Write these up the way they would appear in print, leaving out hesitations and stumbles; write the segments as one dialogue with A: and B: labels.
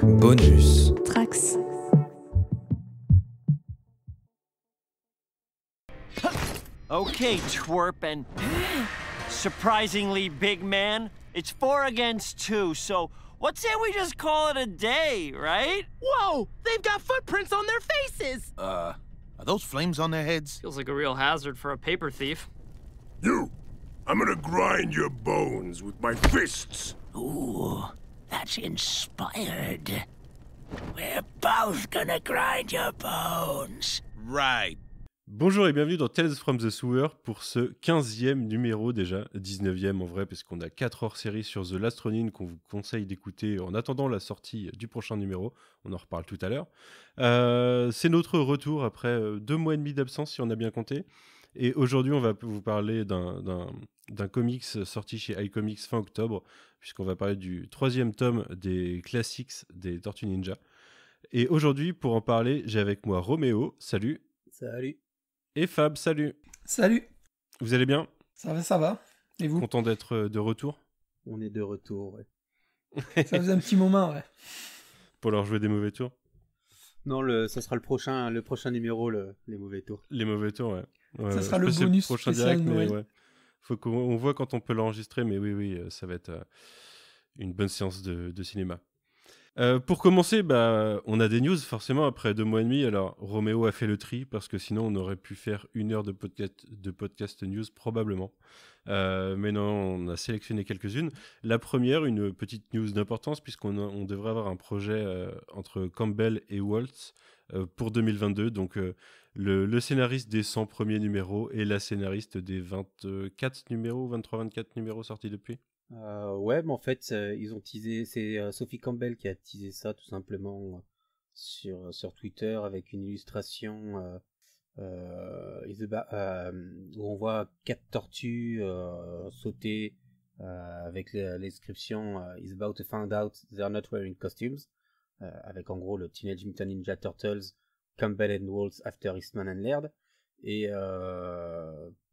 A: Bonus.
B: Trax.
C: Okay, twerp and surprisingly big man. It's 4 against 2, so what say we just call it a day, right?
D: Whoa! They've got footprints on their faces!
E: Are those flames on their heads?
F: Feels like a real hazard for a paper thief.
G: You! I'm gonna grind your bones with my fists!
D: Ooh, that's inspired. We're both gonna grind your bones.
E: Right.
H: Bonjour et bienvenue dans Tales from the Sewer pour ce 15e numéro déjà, 19e en vrai, parce qu'on a 4 hors-séries sur The Last Ronin qu'on vous conseille d'écouter en attendant la sortie du prochain numéro, on en reparle tout à l'heure. C'est notre retour après 2 mois et demi d'absence si on a bien compté, et aujourd'hui on va vous parler d'un comics sorti chez iComics fin octobre, puisqu'on va parler du 3e tome des classics des Tortues Ninja. Et aujourd'hui pour en parler, j'ai avec moi Roméo, salut.
I: Salut.
H: Et Fab, salut.
I: Salut.
H: Vous allez bien ?
I: Ça va. Et vous ?
H: Content d'être de retour ?
I: On est de retour, ouais. Ça faisait un petit moment, ouais.
H: Pour leur jouer des mauvais tours ?
I: Non, ça sera le prochain numéro, les mauvais tours.
H: Les mauvais tours, ouais.
I: Ça sera le bonus
H: prochain
I: spécial
H: direct,
I: Noël.
H: mais ouais. Faut qu'on voit quand on peut l'enregistrer, mais oui, ça va être une bonne séance de cinéma. Pour commencer, on a des news forcément après 2 mois et demi. Alors Roméo a fait le tri parce que sinon on aurait pu faire 1 heure de podcast news probablement. Mais non, on a sélectionné quelques-unes. La première, une petite news d'importance puisqu'on devrait avoir un projet entre Campbell et Waltz pour 2022. Donc le scénariste des 100 premiers numéros et la scénariste des 24 numéros, 23-24 numéros sortis depuis.
I: Ouais, mais en fait, ils ont teasé, c'est Sophie Campbell qui a teasé ça tout simplement sur Twitter avec une illustration où on voit 4 tortues sauter avec l'inscription Is about to find out they're not wearing costumes, avec en gros le Teenage Mutant Ninja Turtles, Campbell and Waltz after Eastman and Laird. Et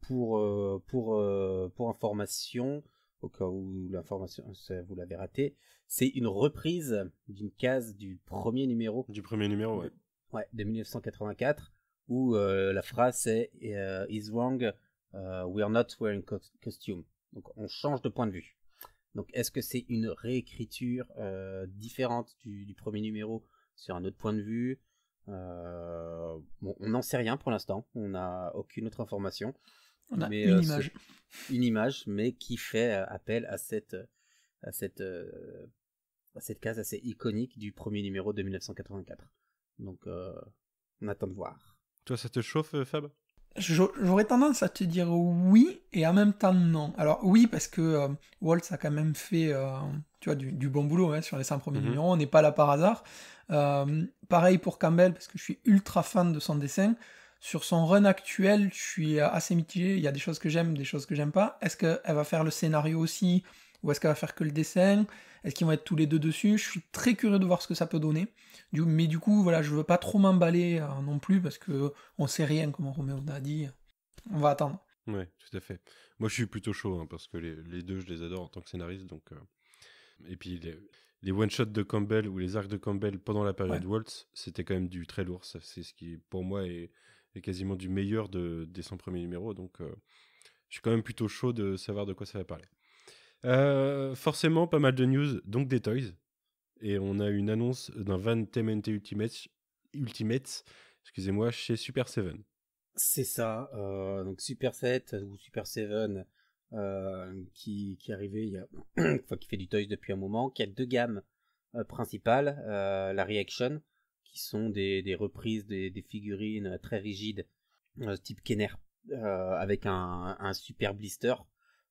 I: pour information, au cas où l'information vous l'avez raté, c'est une reprise d'une case du premier numéro.
H: Du premier numéro, ouais.
I: Ouais, de 1984, où la phrase c'est Is wrong, we're not wearing costume. Donc on change de point de vue. Donc est-ce que c'est une réécriture différente du premier numéro sur un autre point de vue? Bon, on n'en sait rien pour l'instant, on n'a aucune autre information.
B: On a une
I: image, mais qui fait appel à cette case assez iconique du premier numéro de 1984. Donc, on attend de voir.
H: Toi, ça te chauffe, Fab ?
B: J'aurais tendance à te dire oui et en même temps non. Alors oui, parce que Waltz a quand même fait tu vois, du bon boulot sur les 100 premiers numéros, on n'est pas là par hasard. Pareil pour Campbell, parce que je suis ultra fan de son dessin. Sur son run actuel, je suis assez mitigé. Il y a des choses que j'aime, des choses que j'aime pas. Est-ce qu'elle va faire le scénario aussi, ou est-ce qu'elle va faire que le dessin ? Est-ce qu'ils vont être tous les deux dessus ? Je suis très curieux de voir ce que ça peut donner. Mais du coup, voilà, je veux pas trop m'emballer non plus, parce que on sait rien, comme Roméo a dit. On va attendre.
H: Ouais, tout à fait. Moi, je suis plutôt chaud, parce que les deux, je les adore en tant que scénariste. Donc, et puis, les one-shots de Campbell ou les arcs de Campbell pendant la période Waltz, c'était quand même du très lourd. Ça, c'est ce qui, pour moi, est quasiment du meilleur des 100 premiers numéros, donc je suis quand même plutôt chaud de savoir de quoi ça va parler. Forcément, pas mal de news, donc des toys, et on a une annonce d'un Van TMNT Ultimates, excusez-moi, chez Super 7.
I: C'est ça, donc Super 7 ou Super 7 qui est arrivé enfin, qui fait du toys depuis un moment, qui a 2 gammes principales, la Reaction, qui sont des reprises des figurines très rigides, type Kenner, avec un super blister,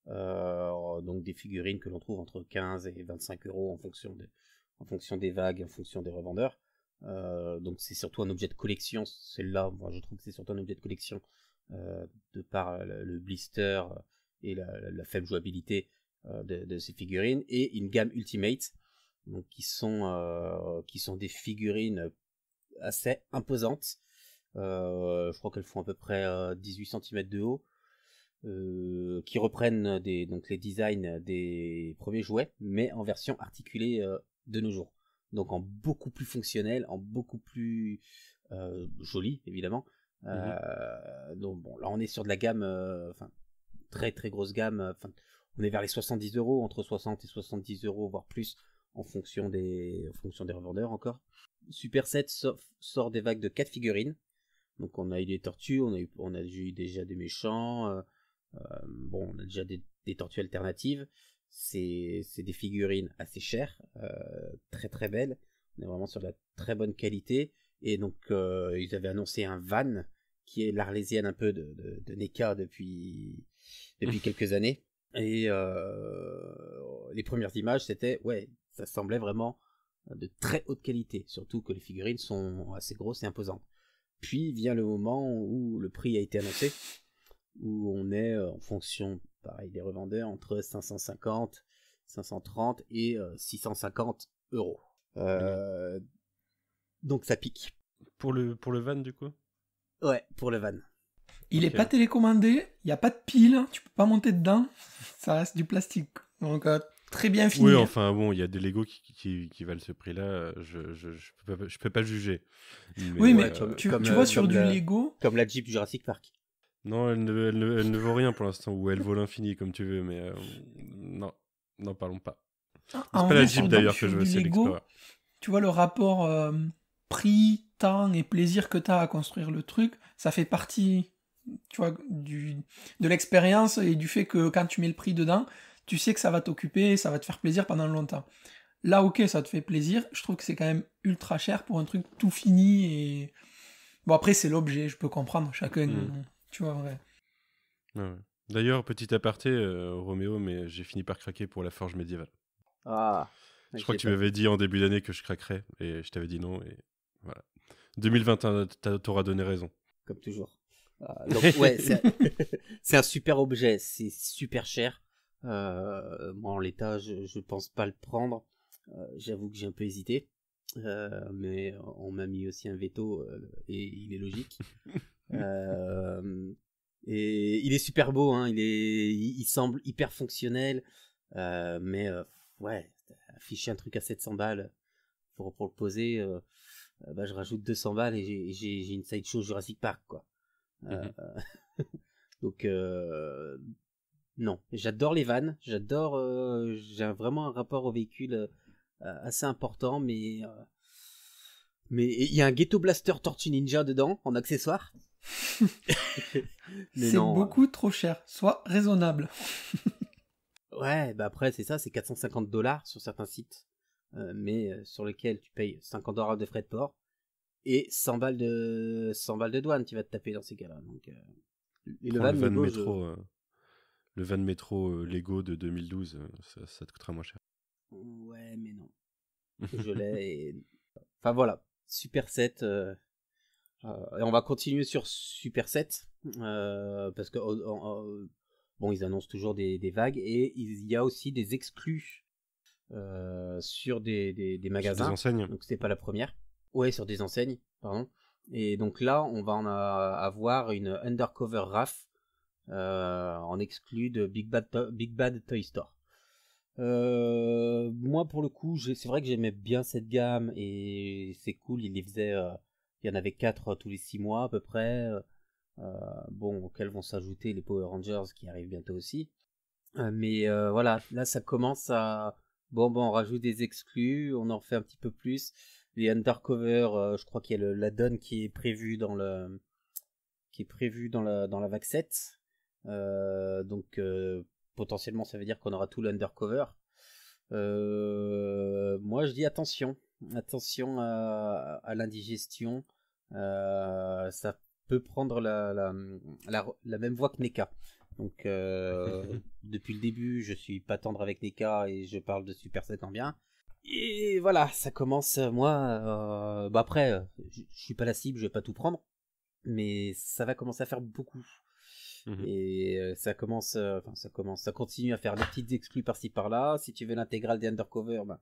I: donc des figurines que l'on trouve entre 15 et 25 euros en fonction des vagues, en fonction des revendeurs. Donc c'est surtout un objet de collection, celle-là, moi je trouve que c'est surtout un objet de collection, de par le blister et la faible jouabilité de ces figurines, et une gamme Ultimate, donc qui sont des figurines assez imposantes. Je crois qu'elles font à peu près 18 cm de haut, qui reprennent donc les designs des premiers jouets, mais en version articulée de nos jours. donc en beaucoup plus fonctionnel, en beaucoup plus joli, évidemment. Donc bon, là on est sur de la gamme, très très grosse gamme, on est vers les 70 €, entre 60 et 70 €, voire plus, en fonction des revendeurs encore. Super 7 sort des vagues de 4 figurines. Donc on a eu des tortues, on a eu déjà des méchants, bon, on a déjà des tortues alternatives. C'est des figurines assez chères, très très belles. On est vraiment sur de la très bonne qualité. Et donc ils avaient annoncé un van qui est l'Arlésienne un peu de NECA depuis quelques années. Et les premières images, c'était, ouais, ça semblait vraiment de très haute qualité, surtout que les figurines sont assez grosses et imposantes. Puis vient le moment où le prix a été annoncé, où on est en fonction, pareil, des revendeurs, entre 550, 530 et 650 €. Donc ça pique.
H: Pour le van, du coup?
I: Ouais, pour le van.
B: Il est pas télécommandé, il n'y a pas de pile, tu peux pas monter dedans, ça reste du plastique. Donc très bien fini.
H: Oui, enfin bon, il y a des Lego qui valent ce prix-là, je peux pas juger.
B: Oui, mais tu
I: comme,
B: vois sur du
I: la-
B: Lego...
I: Comme la Jeep Jurassic Park.
H: Non, elle ne vaut rien pour l'instant, ou elle vaut l'infini comme tu veux, mais non, n'en parlons pas. C'est
B: En
H: pas la
B: vrai,
H: Jeep d'ailleurs que je veux,
B: du
H: c'est
B: Lego,
H: l'Explorer.
B: tu vois le rapport prix, temps et plaisir que tu as à construire le truc, ça fait partie, tu vois, de l'expérience et du fait que quand tu mets le prix dedans, tu sais que ça va t'occuper, ça va te faire plaisir pendant longtemps. Là, ok, ça te fait plaisir, je trouve que c'est quand même ultra cher pour un truc tout fini et... Bon, après, c'est l'objet, je peux comprendre, chacun, tu vois, ouais.
H: Ouais. D'ailleurs, petit aparté, Roméo, mais j'ai fini par craquer pour la forge médiévale.
I: Ah.
H: Je crois que tu m'avais dit en début d'année que je craquerais, et je t'avais dit non, et voilà. 2021, t'auras donné raison.
I: Comme toujours. Donc ouais, c'est un super objet, c'est super cher. Moi en l'état, je pense pas le prendre. J'avoue que j'ai un peu hésité, mais on m'a mis aussi un veto et il est logique. Et il est super beau, hein. Il semble hyper fonctionnel, mais ouais, afficher un truc à 700 balles pour le poser. Bah, je rajoute 200 balles et j'ai une sideshow Jurassic Park, quoi. Donc non, j'adore les vannes, j'ai vraiment un rapport au véhicule assez important, mais il y a un Ghetto Blaster Tortue Ninja dedans en accessoire.
B: C'est beaucoup trop cher, soit raisonnable.
I: Ouais, bah après c'est ça, c'est 450 $ sur certains sites, mais sur lesquels tu payes 50 $ de frais de port et 100 balles de douane tu vas te taper dans ces cas-là. Donc
H: le van métro Lego de 2012, ça te coûtera moins cher.
I: Ouais, mais non. Je l'ai et... Enfin voilà, Super 7. Et on va continuer sur Super 7 parce que bon, ils annoncent toujours des vagues et il y a aussi des exclus sur des magasins.
H: Sur des enseignes.
I: Donc c'est pas la première. Ouais, sur des enseignes, pardon. Et donc là, on va avoir une Undercover RAF en exclu de Big Bad Toy Store. Moi, pour le coup, c'est vrai que j'aimais bien cette gamme et c'est cool. Il y en avait 4 tous les 6 mois à peu près. Bon, auxquels vont s'ajouter les Power Rangers qui arrivent bientôt aussi. Mais voilà, là ça commence à... Bon, on rajoute des exclus, on en fait un petit peu plus. Les Undercover, je crois qu'il y a la donne qui est prévue dans la vague 7. Donc potentiellement ça veut dire qu'on aura tout l'Undercover. Moi je dis attention à l'indigestion. Ça peut prendre la même voie que NECA. Donc depuis le début je suis pas tendre avec NECA et je parle de Super 7 en bien. Et voilà, ça commence, moi, après, je suis pas la cible, je vais pas tout prendre, mais ça va commencer à faire beaucoup. Et ça continue à faire des petites exclus par-ci par-là. Si tu veux l'intégrale des Undercover, ben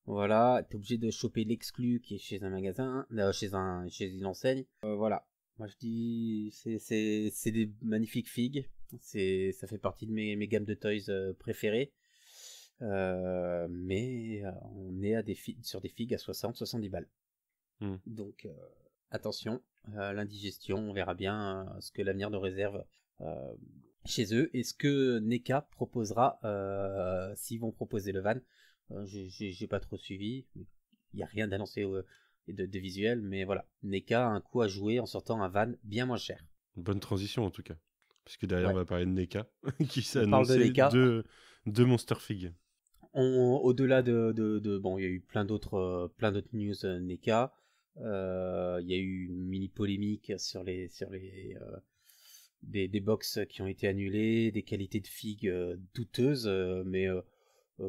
I: voilà, t'es obligé de choper l'exclu qui est chez un magasin, chez une enseigne. Voilà, moi je dis, c'est des magnifiques figues. Ça fait partie de mes gammes de toys préférées. Mais on est sur des figues à 60-70 balles. Donc attention, l'indigestion, on verra bien ce que l'avenir nous réserve chez eux. Et ce que NECA proposera, s'ils vont proposer le van. J'ai pas trop suivi, il n'y a rien d'annoncé de visuel, mais voilà, NECA a un coup à jouer en sortant un van bien moins cher.
H: Bonne transition en tout cas, puisque derrière on va parler de NECA, qui s'est
I: On parle de
H: annoncé
I: NECA.
H: deux Monster Fig.
I: Au-delà bon, il y a eu plein d'autres news NECA. Il y a eu une mini polémique sur les des box qui ont été annulées, des qualités de figues douteuses, mais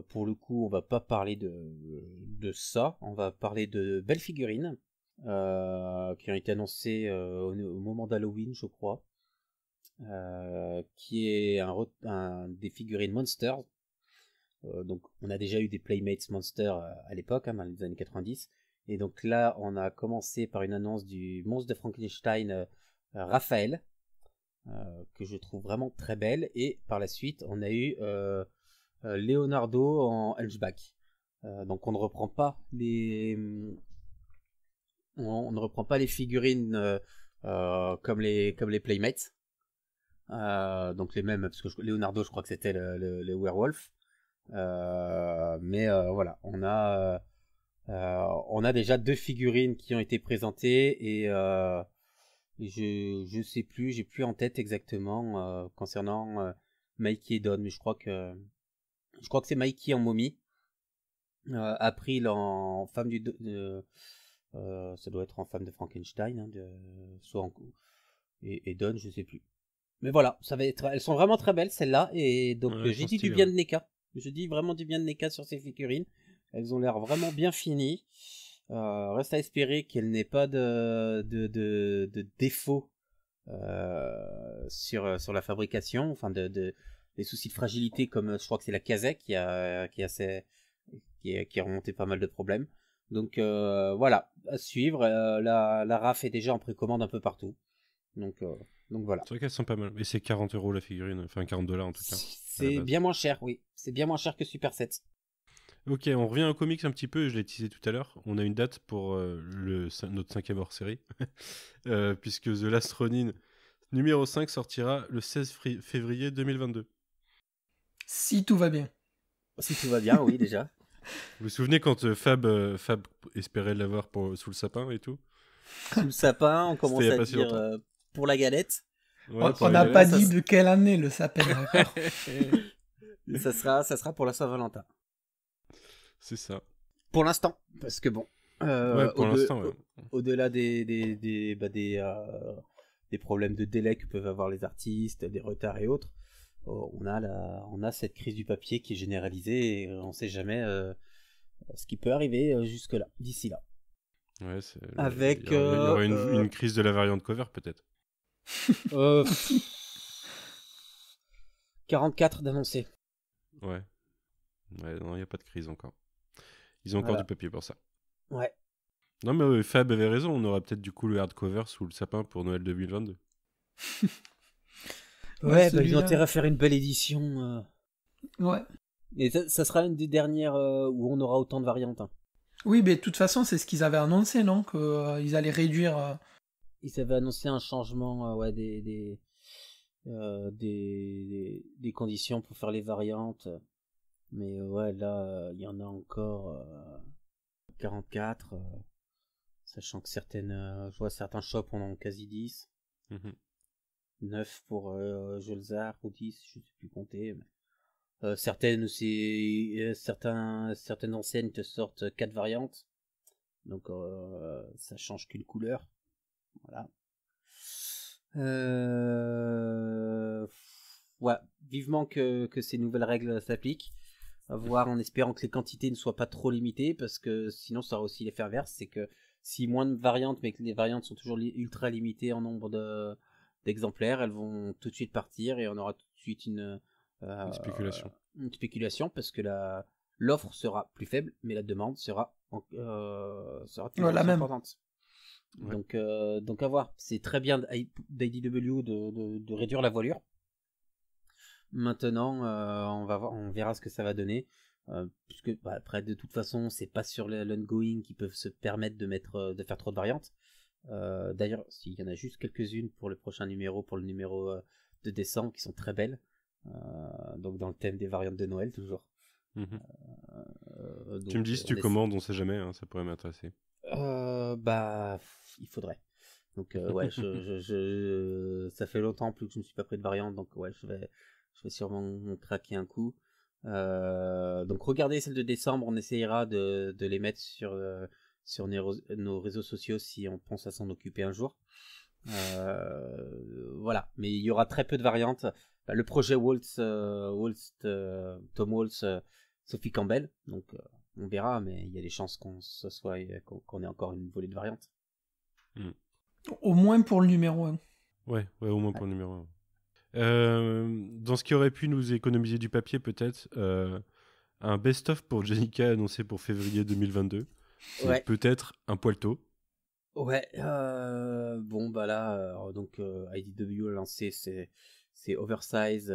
I: pour le coup, on va pas parler de ça, on va parler de belles figurines qui ont été annoncées au moment d'Halloween, je crois, qui est des figurines Monsters. Donc, on a déjà eu des Playmates Monsters à l'époque, dans les années 90, et donc là, on a commencé par une annonce du monstre de Frankenstein Raphaël, que je trouve vraiment très belle, et par la suite, on a eu Leonardo en Hunchback. Donc on ne reprend pas les figurines comme les Playmates. Donc les mêmes, parce que Leonardo, je crois que c'était le werewolf. Mais voilà, on a déjà 2 figurines qui ont été présentées, et je sais plus, j'ai plus en tête exactement concernant Mikey et Don, mais je crois que c'est Mikey en momie, April en femme ça doit être en femme de Frankenstein, et Don, je sais plus. Mais voilà, ça va être, elles sont vraiment très belles celles-là, et donc j'ai dit du bien de NECA. Je dis vraiment du bien de NECA sur ces figurines. Elles ont l'air vraiment bien finies. Reste à espérer qu'elles n'aient pas de défauts sur la fabrication, enfin des soucis de fragilité, comme je crois que c'est la Kazek qui a remonté pas mal de problèmes. Donc voilà, à suivre. La RAF est déjà en précommande un peu partout. Donc voilà.
H: C'est vrai qu'elles sont pas mal. Et c'est 40€ la figurine, enfin $40 en tout cas.
I: C'est bien moins cher, oui. C'est bien moins cher que Super 7.
H: Ok, on revient aux comics un petit peu, je l'ai teasé tout à l'heure. On a une date pour notre 5e hors-série, puisque The Last Ronin numéro 5 sortira le 16 février 2022.
B: Si tout va bien.
I: Si tout va bien, oui, déjà.
H: Vous vous souvenez quand Fab espérait l'avoir sous le sapin et tout?
I: Sous le sapin, on commence à dire pour la galette.
H: Ouais,
B: on n'a pas dit de quelle année le sapin, d'accord.
I: ça sera pour la Saint-Valentin.
H: C'est ça.
I: Pour l'instant, parce que bon.
H: Pour l'instant, ouais.
I: Au-delà des problèmes de délai que peuvent avoir les artistes, des retards et autres, on a cette crise du papier qui est généralisée, et on ne sait jamais ce qui peut arriver jusque-là, d'ici là.
H: Ouais,
I: avec
H: il y aura une crise de la variante cover peut-être.
I: 44 d'annoncés.
H: Ouais, non, il n'y a pas de crise encore. Ils ont encore du papier pour ça.
I: Ouais.
H: Non, mais Fab avait raison, on aura peut-être du coup le hardcover sous le sapin pour Noël 2022.
I: Ouais, ils ont intérêt à faire une belle édition.
B: Ouais.
I: Et ça sera une des dernières où on aura autant de variantes. Hein.
B: Oui, mais de toute façon, c'est ce qu'ils avaient annoncé, non? Qu'ils allaient réduire...
I: Ils avaient annoncé un changement des conditions pour faire les variantes. Mais ouais, là, il y en a encore 44. Sachant que je vois certains shops en ont quasi 10. 9 pour Jolzar ou 10, je ne sais plus compter. Mais... certaines enseignes te sortent 4 variantes. Donc ça change qu'une couleur. Voilà. Ouais, vivement que ces nouvelles règles s'appliquent. À voir, en espérant que les quantités ne soient pas trop limitées, parce que sinon ça aura aussi l'effet inverse, c'est que si moins de variantes, mais que les variantes sont toujours ultra limitées en nombre d'exemplaires, elles vont tout de suite partir et on aura tout de suite une
H: spéculation.
I: Une spéculation, parce que l'offre sera plus faible, mais la demande sera toujours
B: la même.
I: importante. Ouais. Donc à voir. C'est très bien d'IDW de réduire la voilure. Maintenant, on verra ce que ça va donner. Puisque après de toute façon c'est pas sur l'ongoing qu'ils peuvent se permettre de faire trop de variantes. D'ailleurs s'il y en a juste quelques-unes pour le prochain numéro, pour le numéro de décembre, qui sont très belles, donc dans le thème des variantes de Noël toujours.
H: Mhm.
I: Donc,
H: Tu me dis si tu commandes, on sait jamais, hein, ça pourrait m'intéresser.
I: bah il faudrait. Donc ouais, ça fait longtemps plus que je ne suis pas pris de variante, donc ouais, je vais sûrement craquer un coup. Donc regardez celle de décembre, on essayera de les mettre sur nos réseaux sociaux si on pense à s'en occuper un jour. Voilà, mais il y aura très peu de variantes. Le projet Tom Waltz, Sophie Campbell, donc on verra, mais il y a des chances qu'on ait encore une volée de variantes.
B: Au moins pour le numéro 1.
H: Ouais, au moins pour le numéro 1. Dans ce qui aurait pu nous économiser du papier, peut-être, un best-of pour Jennika annoncé pour février 2022. C'est
I: Ouais.
H: peut-être un poil tôt.
I: Ouais, bon bah là, donc IDW a lancé c'est Oversize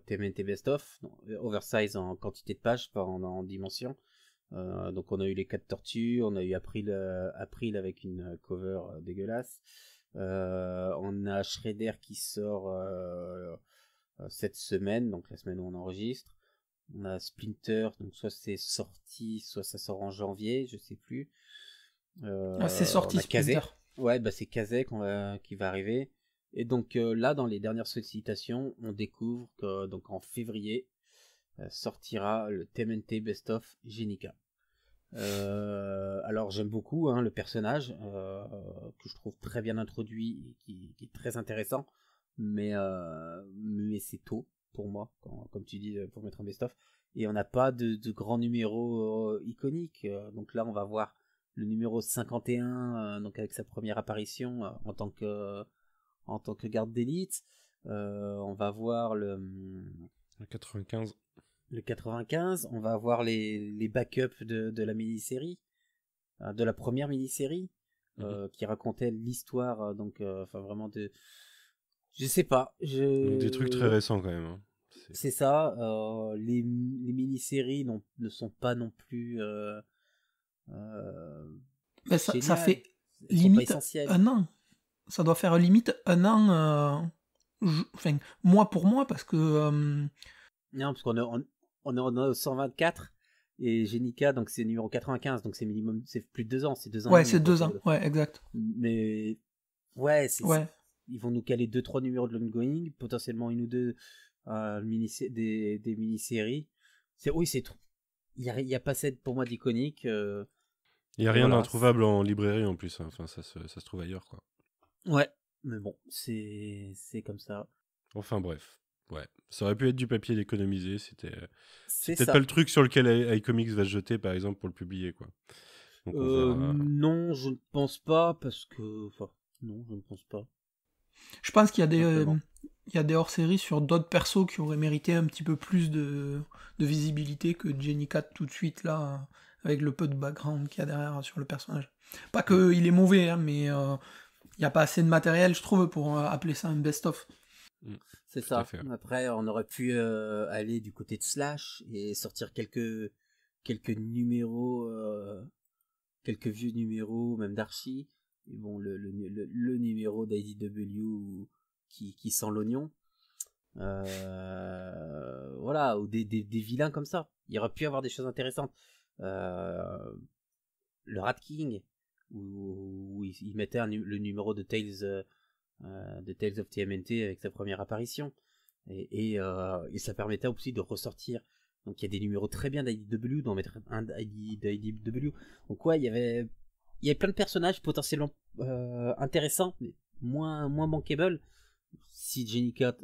I: TMNT Best of, Oversize en quantité de pages, pas en dimension. Donc on a eu les 4 tortues, on a eu April avec une cover dégueulasse. On a Shredder qui sort cette semaine, donc la semaine où on enregistre. On a Splinter, donc soit c'est sorti, soit ça sort en janvier, je sais plus.
B: C'est sorti,
I: on a Kazé.
B: Splinter.
I: Ouais, bah c'est Kazé qui va arriver. Et donc là, dans les dernières sollicitations, on découvre que donc en février sortira le TMNT Best of Jennika. Alors j'aime beaucoup le personnage que je trouve très bien introduit et qui est très intéressant, mais c'est tôt pour moi, comme tu dis, pour mettre un best-of, et on n'a pas de grands numéros iconiques. Donc là on va voir le numéro 51, donc avec sa première apparition en tant que garde d'élite. On va voir le
H: 95.
I: Le 95, on va avoir les backups de la mini-série, de la première mini-série, qui racontait l'histoire, donc enfin vraiment de... Je sais pas.
H: Des trucs très récents quand même. Hein.
I: C'est ça. Les mini-séries ne sont pas non plus...
B: Mais ça
I: géniales.
B: fait
I: Elles sont pas
B: limite
I: essentielles.
B: un an. Ça doit faire limite un an, enfin, mois pour mois, parce que...
I: Non, parce qu'on est en 124 et Jennika, donc c'est numéro 95, donc c'est minimum, c'est plus de 2 ans, c'est 2 ans.
B: Ouais,
I: et demi,
B: c'est 2
I: quoi,
B: ans, ouais, exact.
I: Mais ouais,
B: Ouais.
I: ils vont nous caler 2-3 numéros de l'ongoing, potentiellement 1 ou 2 des mini-séries. C'est trop. Il y a pas cette pour moi d'iconique.
H: Il n'y a rien
I: voilà.
H: d'introuvable en librairie en plus. Hein. Enfin, ça se trouve ailleurs, quoi.
I: Ouais, mais bon, c'est comme ça.
H: Enfin bref. Ouais, ça aurait pu être du papier d'économiser. C'est peut-être
I: ça.
H: pas le truc sur lequel iComics va se jeter, par exemple, pour le publier, quoi. Donc, on verra.
I: Non, je ne pense pas, parce que... Enfin, non, je ne pense pas.
B: Je pense qu'il y a
I: Simplement.
B: des hors-séries sur d'autres persos qui auraient mérité un petit peu plus de visibilité que Jennika tout de suite, là, avec le peu de background qu'il y a derrière sur le personnage. Pas qu'il est mauvais, hein, mais il n'y a pas assez de matériel, je trouve, pour appeler ça un best-of.
I: C'est
H: Tout à
I: ça.
H: fait.
I: Après, on aurait pu aller du côté de Slash et sortir quelques numéros, quelques vieux numéros, même d'Archie. Et bon, le numéro d'IDW qui sent l'oignon. Voilà, ou des vilains comme ça. Il y aurait pu y avoir des choses intéressantes. Le Rat King, où il mettait le numéro de Tales of TMNT avec sa première apparition, et ça permettait aussi de ressortir. Donc il y a des numéros très bien d'IDW, d'en mettre un d'IDW. Donc ouais, il y avait plein de personnages potentiellement intéressants, mais moins bankable. Si Jennika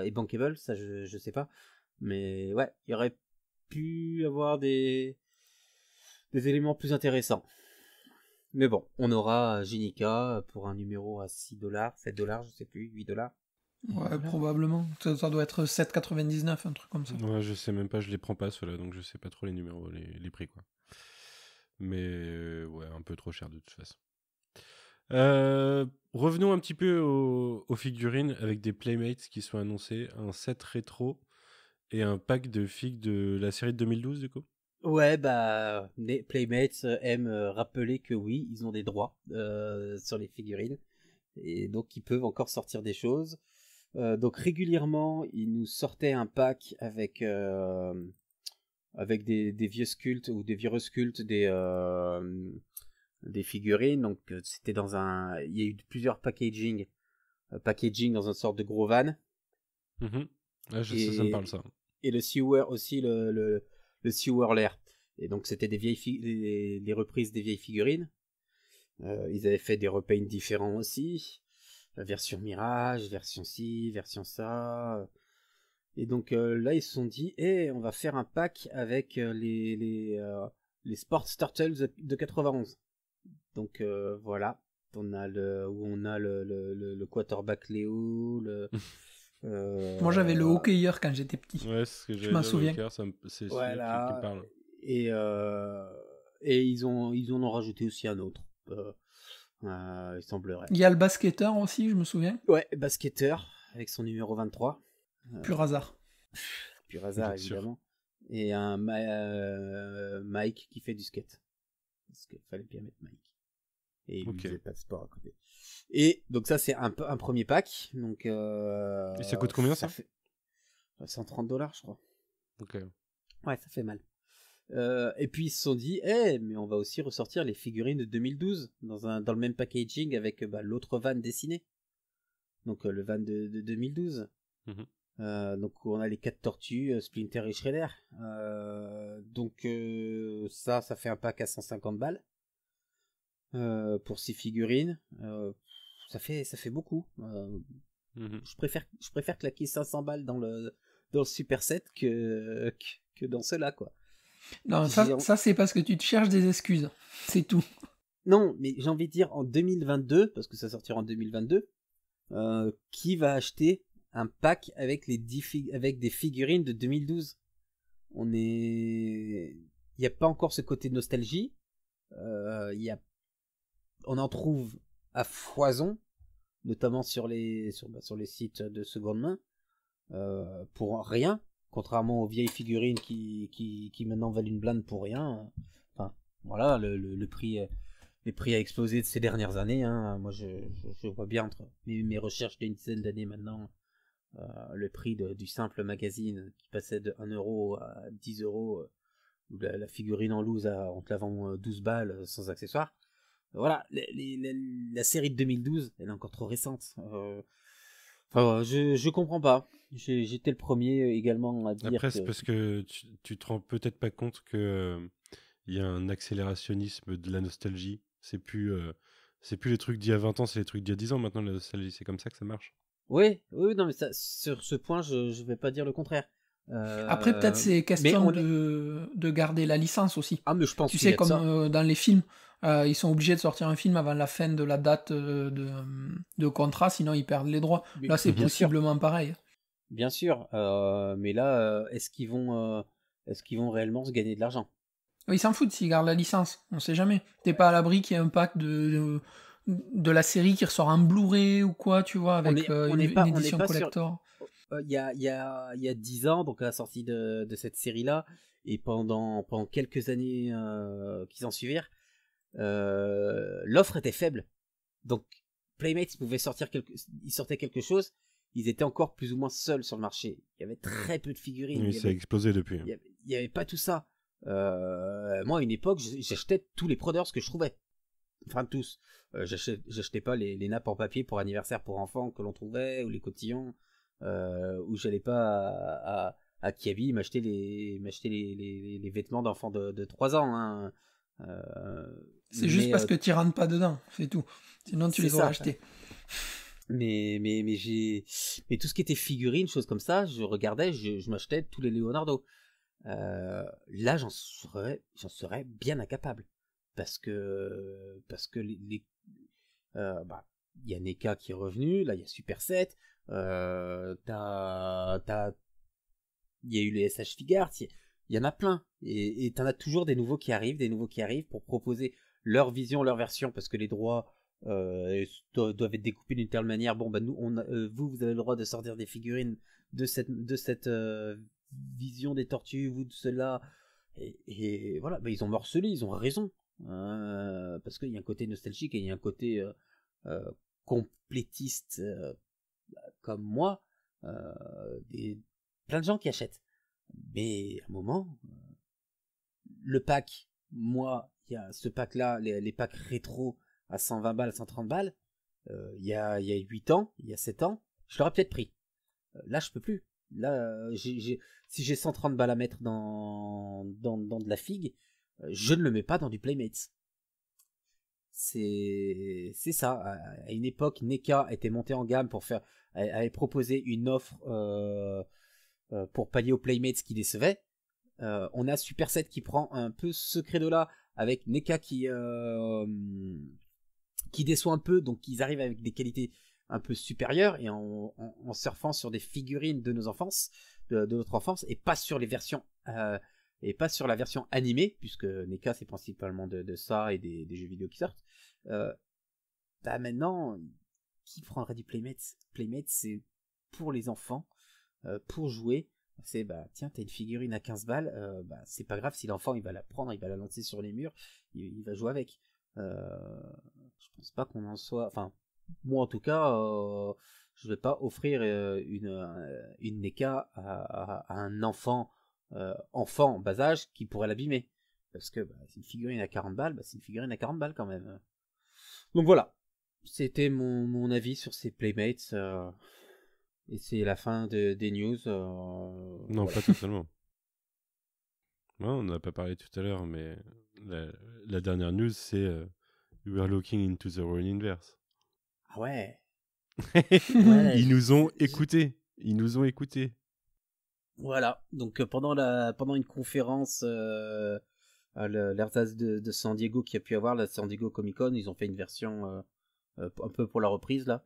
I: est bankable, ça je sais pas, mais ouais, il y aurait pu avoir des éléments plus intéressants. Mais bon, on aura Jennika pour un numéro à $6, $7, je sais plus, $8.
B: Ouais, probablement. Ça doit être 7,99, un truc comme ça.
H: Ouais, je sais même pas, je les prends pas ceux-là, donc je sais pas trop les numéros, les prix, quoi. Mais ouais, un peu trop cher de toute façon. Revenons un petit peu aux figurines avec des Playmates qui sont annoncés, un set rétro et un pack de figues de la série de 2012 du coup.
I: Ouais, bah, les Playmates aiment rappeler que oui, ils ont des droits sur les figurines. Et donc, ils peuvent encore sortir des choses. Donc, régulièrement, ils nous sortaient un pack avec des vieux sculptes ou des vieux sculptes des figurines. Donc, c'était dans un... Il y a eu plusieurs packaging dans une sorte de gros van.
H: Mhm. Ouais, ça me parle, ça.
I: Et le sewer aussi, le sewer lair. Et donc, c'était des les reprises des vieilles figurines. Ils avaient fait des repaints différents aussi. Version Mirage, version ci, version ça. Et donc là, ils se sont dit, on va faire un pack avec les Sports Turtles de 91. Donc voilà, on a le quarterback Léo,
B: Moi, j'avais le hockeyeur quand j'étais petit.
H: Ouais, c'est ce que
B: Je m'en souviens.
H: C'est
I: voilà.
H: celui qui parle.
I: Et ils en ont rajouté aussi un autre. Il semblerait.
B: Il y a le basketteur aussi, je me souviens.
I: Ouais, basketteur avec son numéro 23.
B: Pur hasard.
I: Pur hasard, évidemment. Et un Mike qui fait du skate. Parce qu'il fallait bien mettre Mike. Et il faisait pas de sport à côté. Et donc ça, c'est un premier pack. Donc,
H: et ça coûte combien, ça
I: fait $130, je crois.
H: Ok.
I: Ouais, ça fait mal. Et puis ils se sont dit, mais on va aussi ressortir les figurines de 2012 dans le même packaging avec l'autre van dessiné. Donc le van de 2012. Mm-hmm. Donc on a les 4 tortues, Splinter et Shredder. Donc ça fait un pack à 150 balles pour 6 figurines. Ça fait beaucoup. Mm-hmm. Je préfère claquer 500 balles dans le Super Set que dans ceux-là, quoi.
B: Non, ça c'est parce que tu te cherches des excuses. C'est tout.
I: Non, mais j'ai envie de dire en 2022, parce que ça sortira en 2022, qui va acheter un pack avec avec des figurines de 2012? Il n'y a pas encore ce côté de nostalgie. On en trouve à foison, notamment sur les sites de seconde main, pour rien. Contrairement aux vieilles figurines qui maintenant valent une blinde pour rien. Enfin, voilà, le prix, les prix a explosé de ces dernières années. Hein. Moi, je vois bien entre mes recherches d'une dizaine d'années maintenant, le prix du simple magazine qui passait de 1 euro à 10 euros, où la figurine en loose, on te la vend 12 balles sans accessoires. Voilà, la série de 2012, elle est encore trop récente. Enfin, je comprends pas. J'étais le premier également à dire.
H: Après, c'est parce que tu te rends peut-être pas compte que il y a un accélérationnisme de la nostalgie. C'est plus les trucs d'il y a 20 ans, c'est les trucs d'il y a 10 ans maintenant, la nostalgie. C'est comme ça que ça marche.
I: Oui, non, mais sur ce point, je vais pas dire le contraire.
B: Après, peut-être c'est question de garder la licence aussi.
I: Ah, mais je pense
B: tu sais, comme dans les films, ils sont obligés de sortir un film avant la fin de la date de contrat, sinon ils perdent les droits. Là, c'est possiblement pareil.
I: Bien sûr, mais là, est-ce qu'ils vont réellement se gagner de l'argent?
B: Ils s'en foutent s'ils gardent la licence, on sait jamais. T'es pas à l'abri qu'il y ait un pack de la série qui ressort en Blu-ray ou quoi, tu vois, avec une édition collector.
I: Il y a 10 ans, donc à la sortie de cette série-là, et pendant quelques années qui s'en suivirent, l'offre était faible. Donc Playmates pouvait sortir ils sortaient quelque chose. Ils étaient encore plus ou moins seuls sur le marché. Il y avait très peu de figurines.
H: Oui, ça a explosé depuis.
I: Il n'y avait pas tout ça. Moi, à une époque, j'achetais tous les Prodders que je trouvais. Enfin, tous. J'achetais pas les nappes en papier pour anniversaire pour enfants que l'on trouvait, ou les cotillons, ou j'allais pas à Kiabi m'acheter les vêtements d'enfants de 3 ans. Hein.
B: C'est juste parce que tu rentres pas dedans, c'est tout. Sinon, tu les aurais achetés.
I: Mais tout ce qui était figurines, choses comme ça, je regardais, je m'achetais tous les Leonardo. Là, j'en serais bien incapable, parce que il y a NECA qui est revenu, là il y a Super 7, il y a eu les SH Figart, il y en a plein, et t'en as toujours des nouveaux qui arrivent pour proposer leur vision, leur version, parce que les droits doivent être découpés d'une telle manière. Bon, nous, vous avez le droit de sortir des figurines de cette vision des tortues, vous de cela, Et voilà, bah, ils ont morcelé, ils ont raison. Parce qu'il y a un côté nostalgique et il y a un côté complétiste comme moi, plein de gens qui achètent. Mais à un moment, le pack, moi, il y a ce pack-là, les packs rétro à 120 balles, 130 balles, il y a 8 ans, il y a 7 ans, je l'aurais peut-être pris. Là, je peux plus. Là, si j'ai 130 balles à mettre dans de la figue, je ne le mets pas dans du Playmates. C'est ça. À une époque, NECA était monté en gamme avait proposé une offre pour pallier aux Playmates qui décevaient. On a Super 7 qui prend un peu ce credo-là avec NECA qui déçoit un peu, donc ils arrivent avec des qualités un peu supérieures et en surfant sur des figurines de nos enfances, de notre enfance, et pas sur les versions et pas sur la version animée, puisque NECA c'est principalement de ça et des jeux vidéo qui sortent. Bah maintenant, qui prendrait du Playmates? Playmates, c'est pour les enfants, pour jouer. C'est bah tiens, t'as une figurine à 15 balles, bah c'est pas grave si l'enfant il va la prendre, il va la lancer sur les murs, il va jouer avec. Je pense pas qu'on en soit, enfin moi en tout cas, je vais pas offrir une NECA à un enfant en bas âge qui pourrait l'abîmer, parce que bah, c'est une figurine à 40 balles, bah, c'est une figurine à 40 balles quand même. Donc voilà, c'était mon avis sur ces Playmates. Et c'est la fin des news.
H: Non,
I: voilà.
H: pas totalement. Ouais, on n'en a pas parlé tout à l'heure, mais la dernière news, c'est We are looking into the Roniverse.
I: Ah ouais.
H: Ils nous ont écoutés. Ils nous ont écoutés.
I: Voilà. Donc pendant une conférence à l'Ersatz de San Diego qu'il y a pu avoir, la San Diego Comic Con, ils ont fait une version un peu pour la reprise là.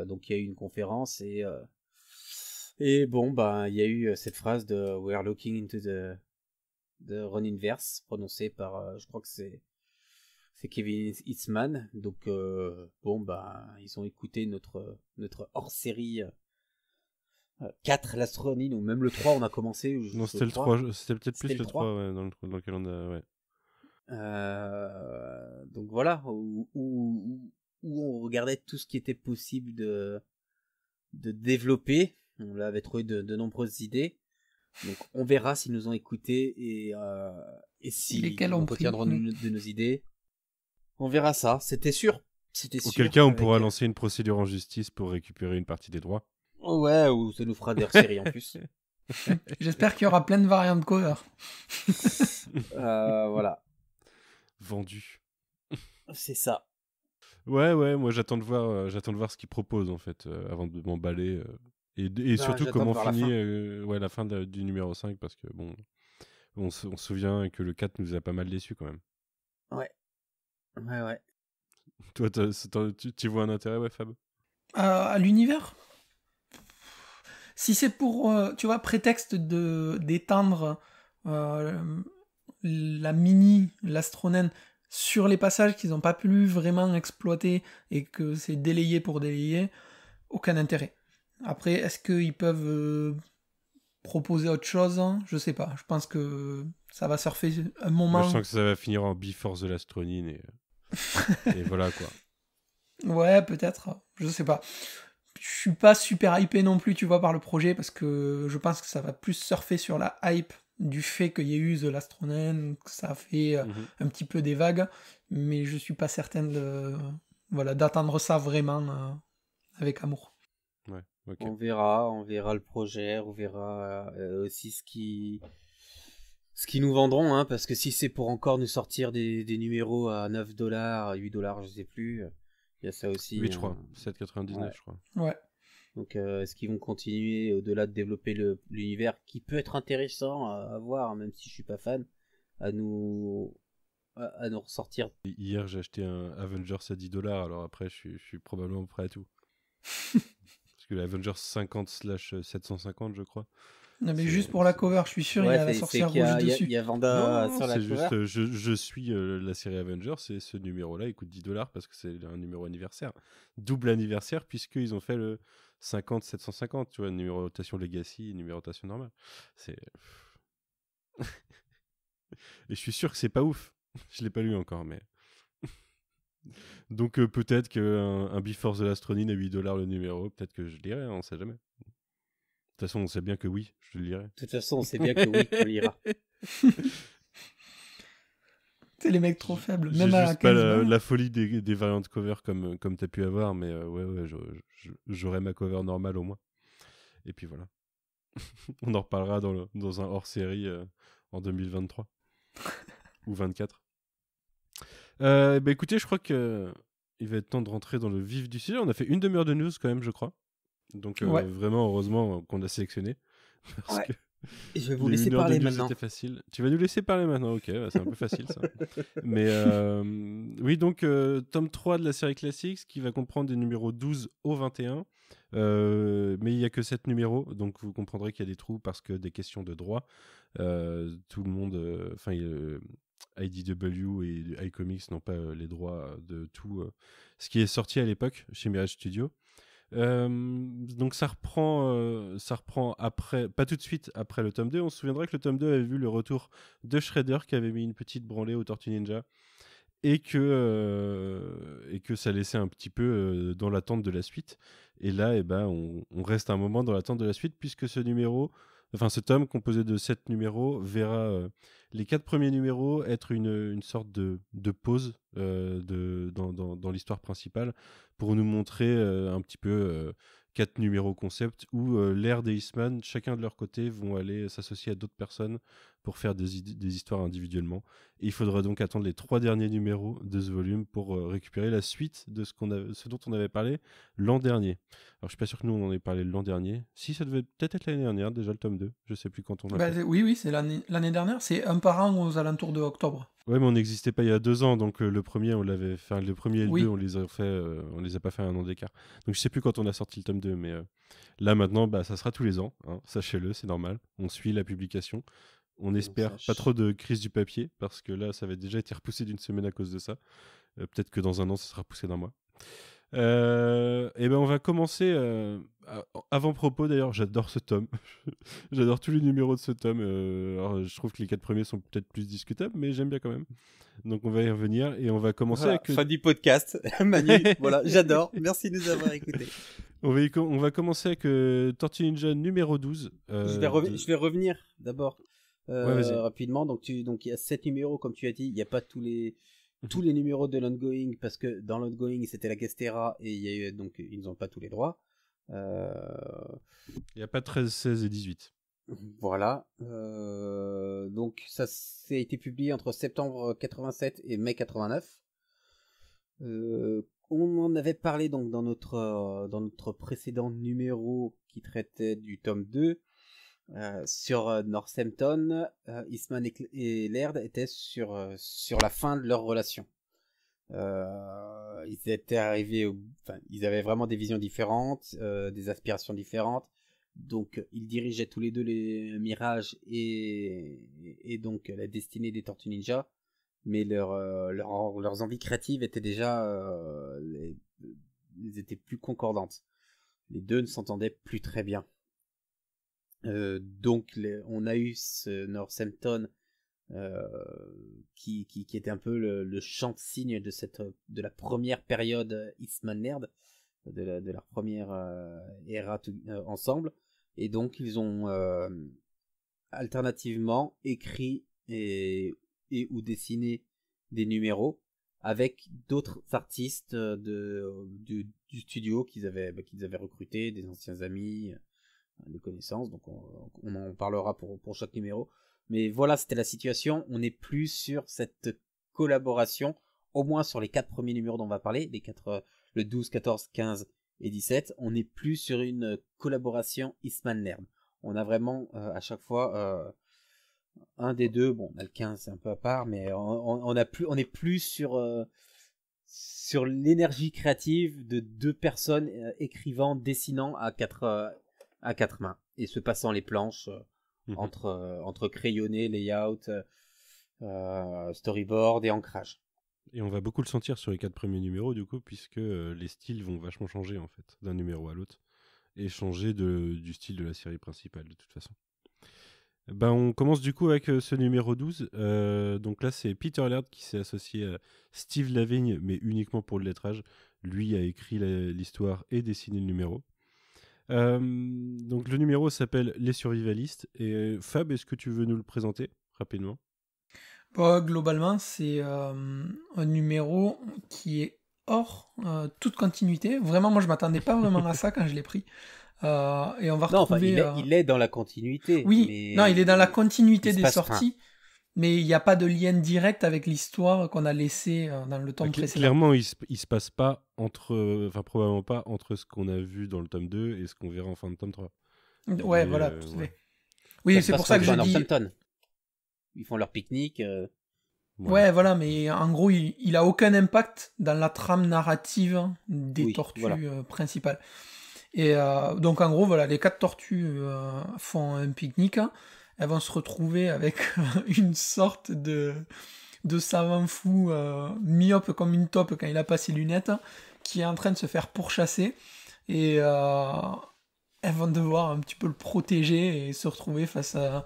I: Donc il y a eu une conférence et bon bah il y a eu cette phrase de We are looking into the Roniverse prononcée par je crois que c'est Kevin Eastman. Donc bon bah ils ont écouté notre hors-série 4 l'Astronine, ou même le 3 on a commencé.
H: Non, c'était le 3, c'était peut-être plus le 3 ouais, dans lequel on a ouais.
I: Donc voilà où on regardait tout ce qui était possible de développer. On avait trouvé de nombreuses idées. Donc on verra s'ils nous ont écoutés et si on retiendra de nos idées. On verra ça. C'était sûr.
H: Auquel cas on pourra lancer une procédure en justice pour récupérer une partie des droits.
I: Ouais, ou ça nous fera des séries en plus.
B: J'espère qu'il y aura plein de variantes cover.
I: Voilà.
H: Vendu.
I: C'est ça.
H: Ouais, moi j'attends de voir ce qu'ils proposent en fait avant de m'emballer et surtout comment finit la fin du numéro 5 parce que bon, on se souvient que le 4 nous a pas mal déçus quand même.
I: Ouais.
H: Toi, tu vois un intérêt, ouais, Fab?
B: À l'univers? Si c'est pour, tu vois, prétexte d'étendre l'astronène sur les passages qu'ils n'ont pas pu vraiment exploiter et que c'est délayé pour délayer, aucun intérêt. Après, est-ce qu'ils peuvent proposer autre chose? Je sais pas. Je pense que ça va surfer un moment.
H: Moi, je sens que ça va finir en Before the Lastronine et voilà quoi.
B: Ouais, peut-être. Je sais pas. Je suis pas super hypé non plus, tu vois, par le projet, parce que je pense que ça va plus surfer sur la hype du fait qu'il y ait eu The Lastronène, que ça a fait un petit peu des vagues, mais je suis pas certaine d'attendre ça vraiment avec amour.
H: Ouais, ok.
I: On verra le projet, on verra aussi ce qui nous vendront, hein, parce que si c'est pour encore nous sortir des numéros à $9, $8, je sais plus, il y a ça aussi.
H: 8 je crois, 7,99 je crois.
B: Ouais.
I: Donc est-ce qu'ils vont continuer au-delà de développer l'univers qui peut être intéressant à voir, même si je suis pas fan, à nous ressortir.
H: Hier j'ai acheté un Avengers à $10, alors après je suis probablement prêt à tout. Parce que l'Avengers 50/750 je crois.
B: Non mais juste pour la cover, je suis sûr il y a la sorcière rouge dessus.
I: Il y a Vanda
H: non,
I: sur la cover.
H: Juste, je suis la série Avengers et ce numéro-là il coûte $10 parce que c'est un numéro anniversaire. Double anniversaire puisqu'ils ont fait le 50/750, tu vois, numérotation Legacy, numérotation normale. C'est... Et je suis sûr que c'est pas ouf. Je l'ai pas lu encore, mais... Donc peut-être qu'un Before the Last Ronin à $8 le numéro, peut-être que je lirai, on sait jamais. De toute façon, on sait bien que oui, je le lirai.
I: De toute façon, on sait bien que oui, on lira.
B: C'est les mecs trop faibles.
H: J'ai
B: Même à
H: juste pas
B: 15 balles.
H: la folie des variantes cover comme t'as pu avoir, mais ouais, j'aurai ma cover normale au moins. Et puis voilà. On en reparlera dans un hors-série en 2023 ou 24. Bah écoutez, je crois que il va être temps de rentrer dans le vif du sujet. On a fait une demi-heure de news quand même, je crois. Donc
B: Ouais.
H: vraiment, heureusement qu'on a sélectionné. Parce
I: Ouais.
H: que
I: Et je vais vous
H: les
I: laisser
H: 1 heure de
I: parler
H: news
I: maintenant.
H: était facile. Tu vas nous laisser parler maintenant, ok, bah, c'est un peu facile ça. Mais oui, donc tome 3 de la série Classics qui va comprendre des numéros 12 au 21. Mais il n'y a que 7 numéros, donc vous comprendrez qu'il y a des trous parce que des questions de droit. Tout le monde, IDW et iComics n'ont pas les droits de tout ce qui est sorti à l'époque chez Mirage Studio. Donc ça reprend après, pas tout de suite après le tome 2. On se souviendra que le tome 2 avait vu le retour de Shredder qui avait mis une petite branlée aux Tortues Ninja et que ça laissait un petit peu dans l'attente de la suite. Et là, on reste un moment dans l'attente de la suite puisque ce tome composé de 7 numéros verra les 4 premiers numéros être une sorte de pause dans l'histoire principale pour nous montrer un petit peu 4 numéros concept où l'ère des Eastman, chacun de leur côté, vont aller s'associer à d'autres personnes pour faire des histoires individuellement. Et il faudra donc attendre les 3 derniers numéros de ce volume pour récupérer la suite de ce dont on avait parlé l'an dernier. Alors je suis pas sûr que nous on en ait parlé l'an dernier. Si, ça devait peut-être être l'année dernière, déjà le tome 2. Je sais plus quand on a fait.
B: Oui, c'est l'année dernière. C'est un par an aux alentours de octobre.
H: Ouais, mais on n'existait pas il y a 2 ans, donc le premier, le premier et le
B: Oui.
H: 2, on les a pas fait à un an d'écart. Donc je sais plus quand on a sorti le tome 2, mais là maintenant, ça sera tous les ans, hein, sachez-le, c'est normal. On suit la publication. On espère pas trop de crise du papier, parce que là, ça avait déjà été repoussé d'une semaine à cause de ça. Peut-être que dans un an, ça sera repoussé d'un mois. On va commencer avant-propos d'ailleurs, j'adore ce tome. J'adore tous les numéros de ce tome. Alors, je trouve que les 4 premiers sont peut-être plus discutables, mais j'aime bien quand même. Donc on va y revenir et on va commencer avec...
I: Fin du podcast. Manu, voilà, j'adore. Merci de nous avoir écoutés.
H: On va commencer avec Tortue Ninja numéro 12.
I: Je vais revenir d'abord
H: vas-y.
I: rapidement. Donc il y a 7 numéros, comme tu as dit. Il n'y a pas tous les numéros de l'ongoing, parce que dans l'ongoing c'était la Gestera et il y a eu, donc ils n'ont pas tous les droits. Il
H: n'y a pas 13, 16 et 18.
I: Voilà. Donc ça a été publié entre septembre 87 et mai 89. On en avait parlé donc dans notre précédent numéro qui traitait du tome 2. Sur Northampton, Eastman et Laird étaient sur la fin de leur relation. Ils étaient arrivés, ils avaient vraiment des visions différentes, des aspirations différentes. Donc ils dirigeaient tous les deux les Mirage et donc la destinée des Tortues Ninja, mais leurs envies créatives étaient déjà elles étaient plus concordantes. Les deux ne s'entendaient plus très bien. Donc on a eu ce Northampton qui était un peu le champ de signe de la première période Eastman Laird, de leur première era ensemble. Et donc ils ont alternativement écrit et ou dessiné des numéros avec d'autres artistes du studio qu'ils avaient recrutés, des anciens amis, des connaissances. Donc on en parlera pour chaque numéro. Mais voilà, c'était la situation. On n'est plus sur cette collaboration, au moins sur les 4 premiers numéros dont on va parler, le 12, 14, 15 et 17. On n'est plus sur une collaboration Eastman Laird. On a vraiment à chaque fois un des deux. Bon, on a le 15, c'est un peu à part, mais on n'est plus sur l'énergie créative de deux personnes écrivant, dessinant à quatre mains et se passant les planches entre crayonné, layout, storyboard et ancrage.
H: Et on va beaucoup le sentir sur les 4 premiers numéros du coup, puisque les styles vont vachement changer en fait d'un numéro à l'autre et changer du style de la série principale de toute façon. Ben, on commence du coup avec ce numéro 12. Donc là, c'est Peter Laird qui s'est associé à Steve Lavigne, mais uniquement pour le lettrage. Lui a écrit l'histoire et dessiné le numéro. Donc le numéro s'appelle Les Survivalistes. Et Fab, est-ce que tu veux nous le présenter rapidement?
B: Bah, globalement, c'est un numéro qui est hors toute continuité. Vraiment, moi, je m'attendais pas vraiment à ça quand je l'ai pris. Et on va
I: Non, enfin,
B: retrouver...
I: il est dans la continuité.
B: Oui,
I: mais
B: non, il est dans la continuité
I: il se
B: des
I: passe
B: sorties, mais il n'y a pas de lien direct avec l'histoire qu'on a laissée dans le tome précédent.
H: Clairement, il se passe pas probablement pas entre ce qu'on a vu dans le tome 2 et ce qu'on verra en fin de tome 3.
B: Ouais,
H: Mais,
B: voilà, tout à fait.
H: ouais.
B: Oui,
I: se
B: c'est
I: passe
B: pour ça que
I: dans
B: je dis...
I: Northampton. Ils font leur pique-nique.
B: Ouais, voilà, mais en gros, il a aucun impact dans la trame narrative des
I: Oui,
B: tortues
I: voilà.
B: principales. Et donc, en gros, voilà, les 4 tortues font un pique-nique. Elles vont se retrouver avec une sorte de savant fou myope comme une taupe quand il a pas ses lunettes, qui est en train de se faire pourchasser. Et elles vont devoir un petit peu le protéger et se retrouver face à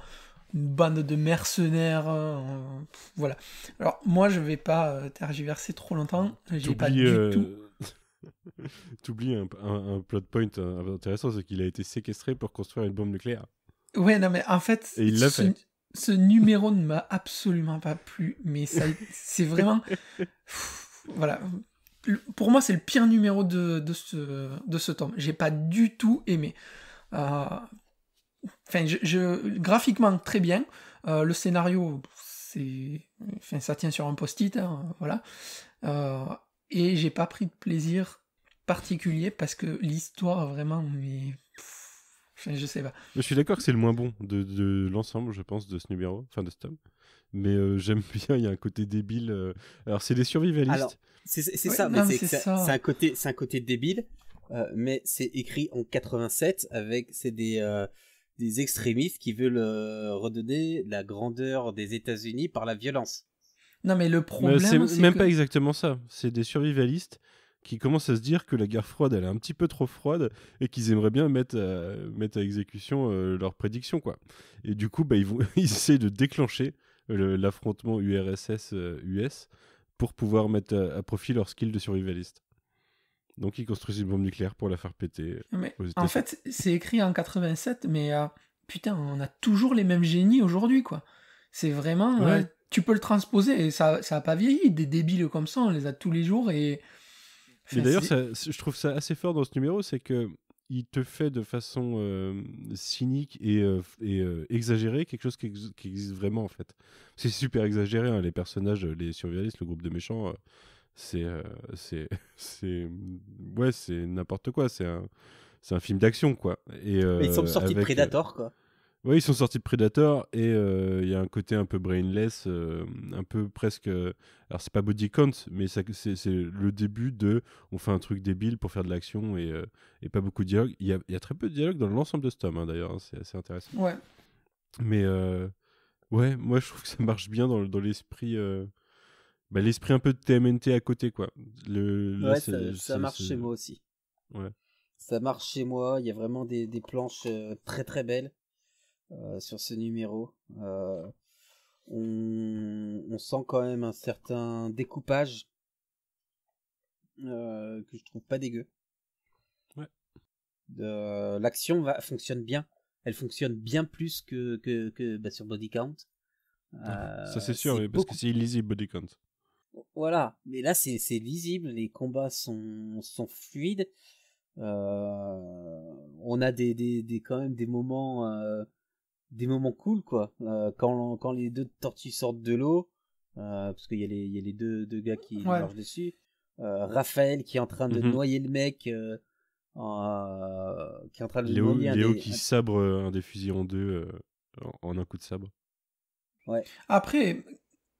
B: une bande de mercenaires. Voilà. Alors, moi, je vais pas tergiverser trop longtemps. J'ai pas du tout...
H: T'oublies un plot point intéressant, c'est qu'il a été séquestré pour construire une bombe nucléaire.
B: Ouais, non, mais en fait,
H: Et il l'a fait.
B: Ce numéro ne m'a absolument pas plu, mais ça, c'est vraiment... Voilà. Pour moi, c'est le pire numéro de ce tome. J'ai pas du tout aimé. Enfin, graphiquement, très bien. Le scénario, ça tient sur un post-it, hein, voilà. Et j'ai pas pris de plaisir particulier parce que l'histoire, vraiment, je sais pas.
H: Je suis d'accord que c'est le moins bon de l'ensemble, je pense, de ce numéro, enfin de ce tome. Mais j'aime bien, il y a un côté débile. Alors, c'est des survivalistes.
I: Alors, c'est
B: Ouais,
I: ça,
B: non,
I: mais
B: mais
I: c'est
B: c'est ça.
I: c'est un côté débile, mais c'est écrit en 87 c'est des extrémistes qui veulent redonner la grandeur des États-Unis par la violence.
B: Non, mais le
H: Mais
B: problème,
H: c'est même pas exactement ça. C'est des survivalistes qui commencent à se dire que la guerre froide, elle est un petit peu trop froide et qu'ils aimeraient bien mettre à exécution leurs prédictions, quoi. Et du coup, ils essaient de déclencher l'affrontement URSS-US pour pouvoir mettre à profit leur skill de survivaliste. Donc ils construisent une bombe nucléaire pour la faire péter
B: Mais
H: aux États-Unis.
B: en fait, c'est écrit en 87, mais putain, on a toujours les mêmes génies aujourd'hui, quoi. C'est vraiment...
H: Ouais.
B: tu peux le transposer, et ça a pas vieilli. Des débiles comme ça, on les a tous les jours, et...
H: Mais
B: Enfin,
H: d'ailleurs,
B: c'est-
H: je trouve ça assez fort dans ce numéro, c'est que il te fait de façon cynique et exagérée quelque chose qui existe vraiment en fait. C'est super exagéré, hein, les personnages, les survivalistes, le groupe de méchants, c'est ouais, c'est n'importe quoi. C'est un film d'action quoi. Et
I: Mais ils sont sortis de
H: avec,
I: Predator, quoi.
H: oui, ils sont sortis de Predator et il y a un côté un peu brainless, un peu presque. Alors, c'est pas body count, mais c'est le début de. On fait un truc débile pour faire de l'action et pas beaucoup de dialogue. Il y a très peu de dialogue dans l'ensemble de ce tome, hein, d'ailleurs, hein, c'est assez intéressant.
B: Ouais.
H: Mais ouais, moi je trouve que ça marche bien dans l'esprit. L'esprit un peu de TMNT à côté, quoi. Là,
I: Ouais, ça marche chez moi aussi.
H: Ouais.
I: Ça marche chez moi, il y a vraiment des planches très très belles. Sur ce numéro, on sent quand même un certain découpage que je trouve pas dégueu.
H: Ouais.
I: L'action fonctionne bien. Elle fonctionne bien plus que sur Body Count.
H: Ça c'est sûr, oui, parce que c'est illisible Body Count.
I: Voilà, mais là c'est lisible, les combats sont fluides. On a quand même des moments cool, quoi. Quand les deux tortues sortent de l'eau, parce qu'il y a les deux gars qui marchent dessus. Raphaël qui est en train de noyer le mec, qui est en train de noyer
H: Léo qui sabre un des fusils en deux en un coup de sabre.
I: Ouais.
B: Après,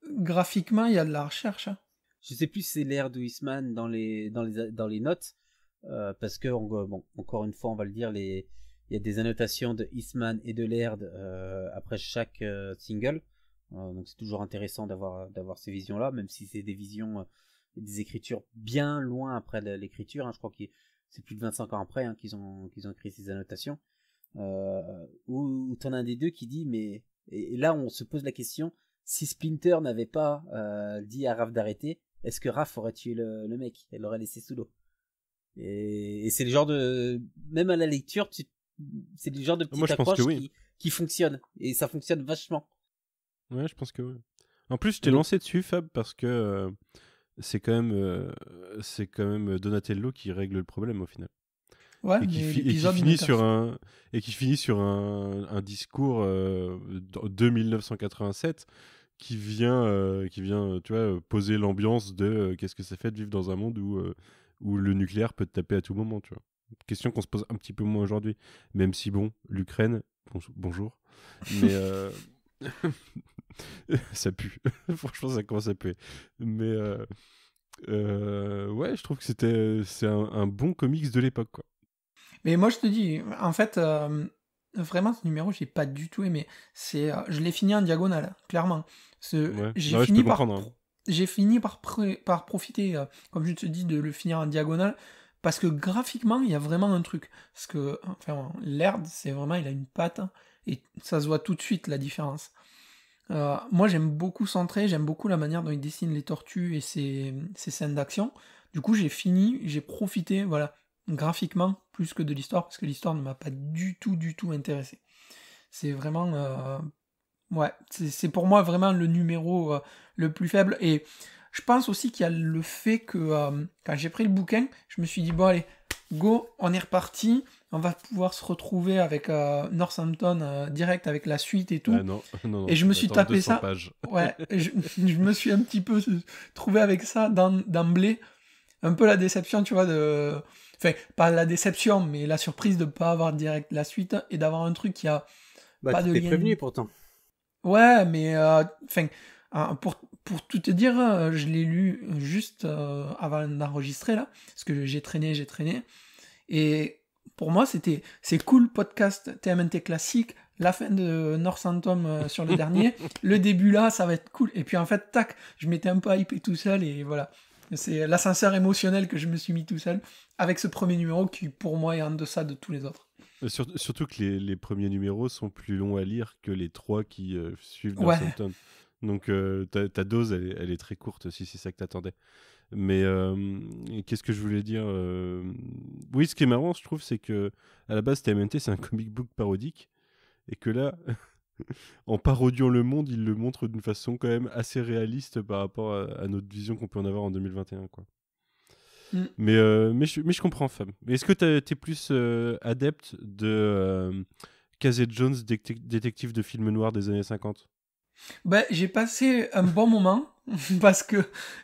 B: graphiquement, il y a de la recherche. Hein.
I: Je sais plus si c'est Laird ou Eastman dans les notes, parce que encore une fois, on va le dire, il y a des annotations de Eastman et de Laird après chaque single, donc c'est toujours intéressant d'avoir ces visions là, même si c'est des visions, des écritures bien loin après l'écriture, hein. Je crois que c'est plus de 25 ans après qu'ils ont écrit ces annotations, où t'en as un des deux qui dit mais Et là, on se pose la question, si Splinter n'avait pas dit à Raph d'arrêter, est-ce que Raph aurait tué le mec? Elle l'aurait laissé sous l'eau. Et c'est le genre de... Même à la lecture, c'est le genre de petite approche qui fonctionne. Et ça fonctionne vachement.
H: Ouais, je pense que oui. En plus, je t'ai lancé dessus, Fab, parce que c'est quand même Donatello qui règle le problème au final.
B: Ouais,
H: et qui finit sur un discours de 1987 qui vient tu vois, poser l'ambiance de qu'est-ce que ça fait de vivre dans un monde où le nucléaire peut te taper à tout moment, tu vois. Question qu'on se pose un petit peu moins aujourd'hui, même si bon, l'Ukraine, bonjour, mais ça pue. Franchement, ça commence à puer. Mais ouais, je trouve que c'est un bon comics de l'époque, quoi.
B: Mais moi, je te dis, en fait, vraiment, ce numéro, j'ai pas du tout aimé. Je l'ai fini en diagonale, clairement. J'ai fini par profiter, comme je te dis, de le finir en diagonale, parce que graphiquement, il y a vraiment un truc. Parce que, enfin, Laird, c'est vraiment, il a une patte, et ça se voit tout de suite, la différence. Moi, j'aime beaucoup Centré, j'aime beaucoup la manière dont il dessine les tortues et ses scènes d'action. Du coup, j'ai profité, voilà, graphiquement, plus que de l'histoire, parce que l'histoire ne m'a pas du tout intéressé. C'est vraiment... ouais, c'est pour moi vraiment le numéro le plus faible. Et je pense aussi qu'il y a le fait que quand j'ai pris le bouquin, je me suis dit, bon allez, go, on est reparti, on va pouvoir se retrouver avec Northampton direct avec la suite et tout.
H: Ah non,
B: et je me suis tapé ça.
H: Pages.
B: Ouais, je me suis un petit peu trouvé avec ça d'emblée. Un peu la déception, tu vois, enfin, pas la déception, mais la surprise de ne pas avoir direct la suite et d'avoir un truc qui a pas de lien.
I: Prévenu pourtant.
B: Ouais, mais enfin, pour tout te dire, je l'ai lu juste avant d'enregistrer là, parce que j'ai traîné, et pour moi c'est cool, podcast TMNT classique, la fin de Northampton sur le dernier, le début là, ça va être cool, et puis en fait, tac, je m'étais un peu hypé tout seul, et voilà. C'est l'ascenseur émotionnel que je me suis mis tout seul, avec ce premier numéro qui, pour moi, est en deçà de tous les autres.
H: Surtout que les premiers numéros sont plus longs à lire que les 3 qui suivent Northampton. Ouais. Donc ta dose, elle est très courte, si c'est ça que t'attendais. Mais qu'est-ce que je voulais dire Oui, ce qui est marrant, je trouve, c'est que à la base, TMNT, c'est un comic book parodique. Et que là... en parodiant le monde, il le montre d'une façon quand même assez réaliste par rapport à notre vision qu'on peut en avoir en 2021, quoi. Mais je comprends, Fab. Est-ce que t'es plus adepte de Casey Jones, détective de film noir des années 50 ?
B: Bah, j'ai passé un bon moment, parce que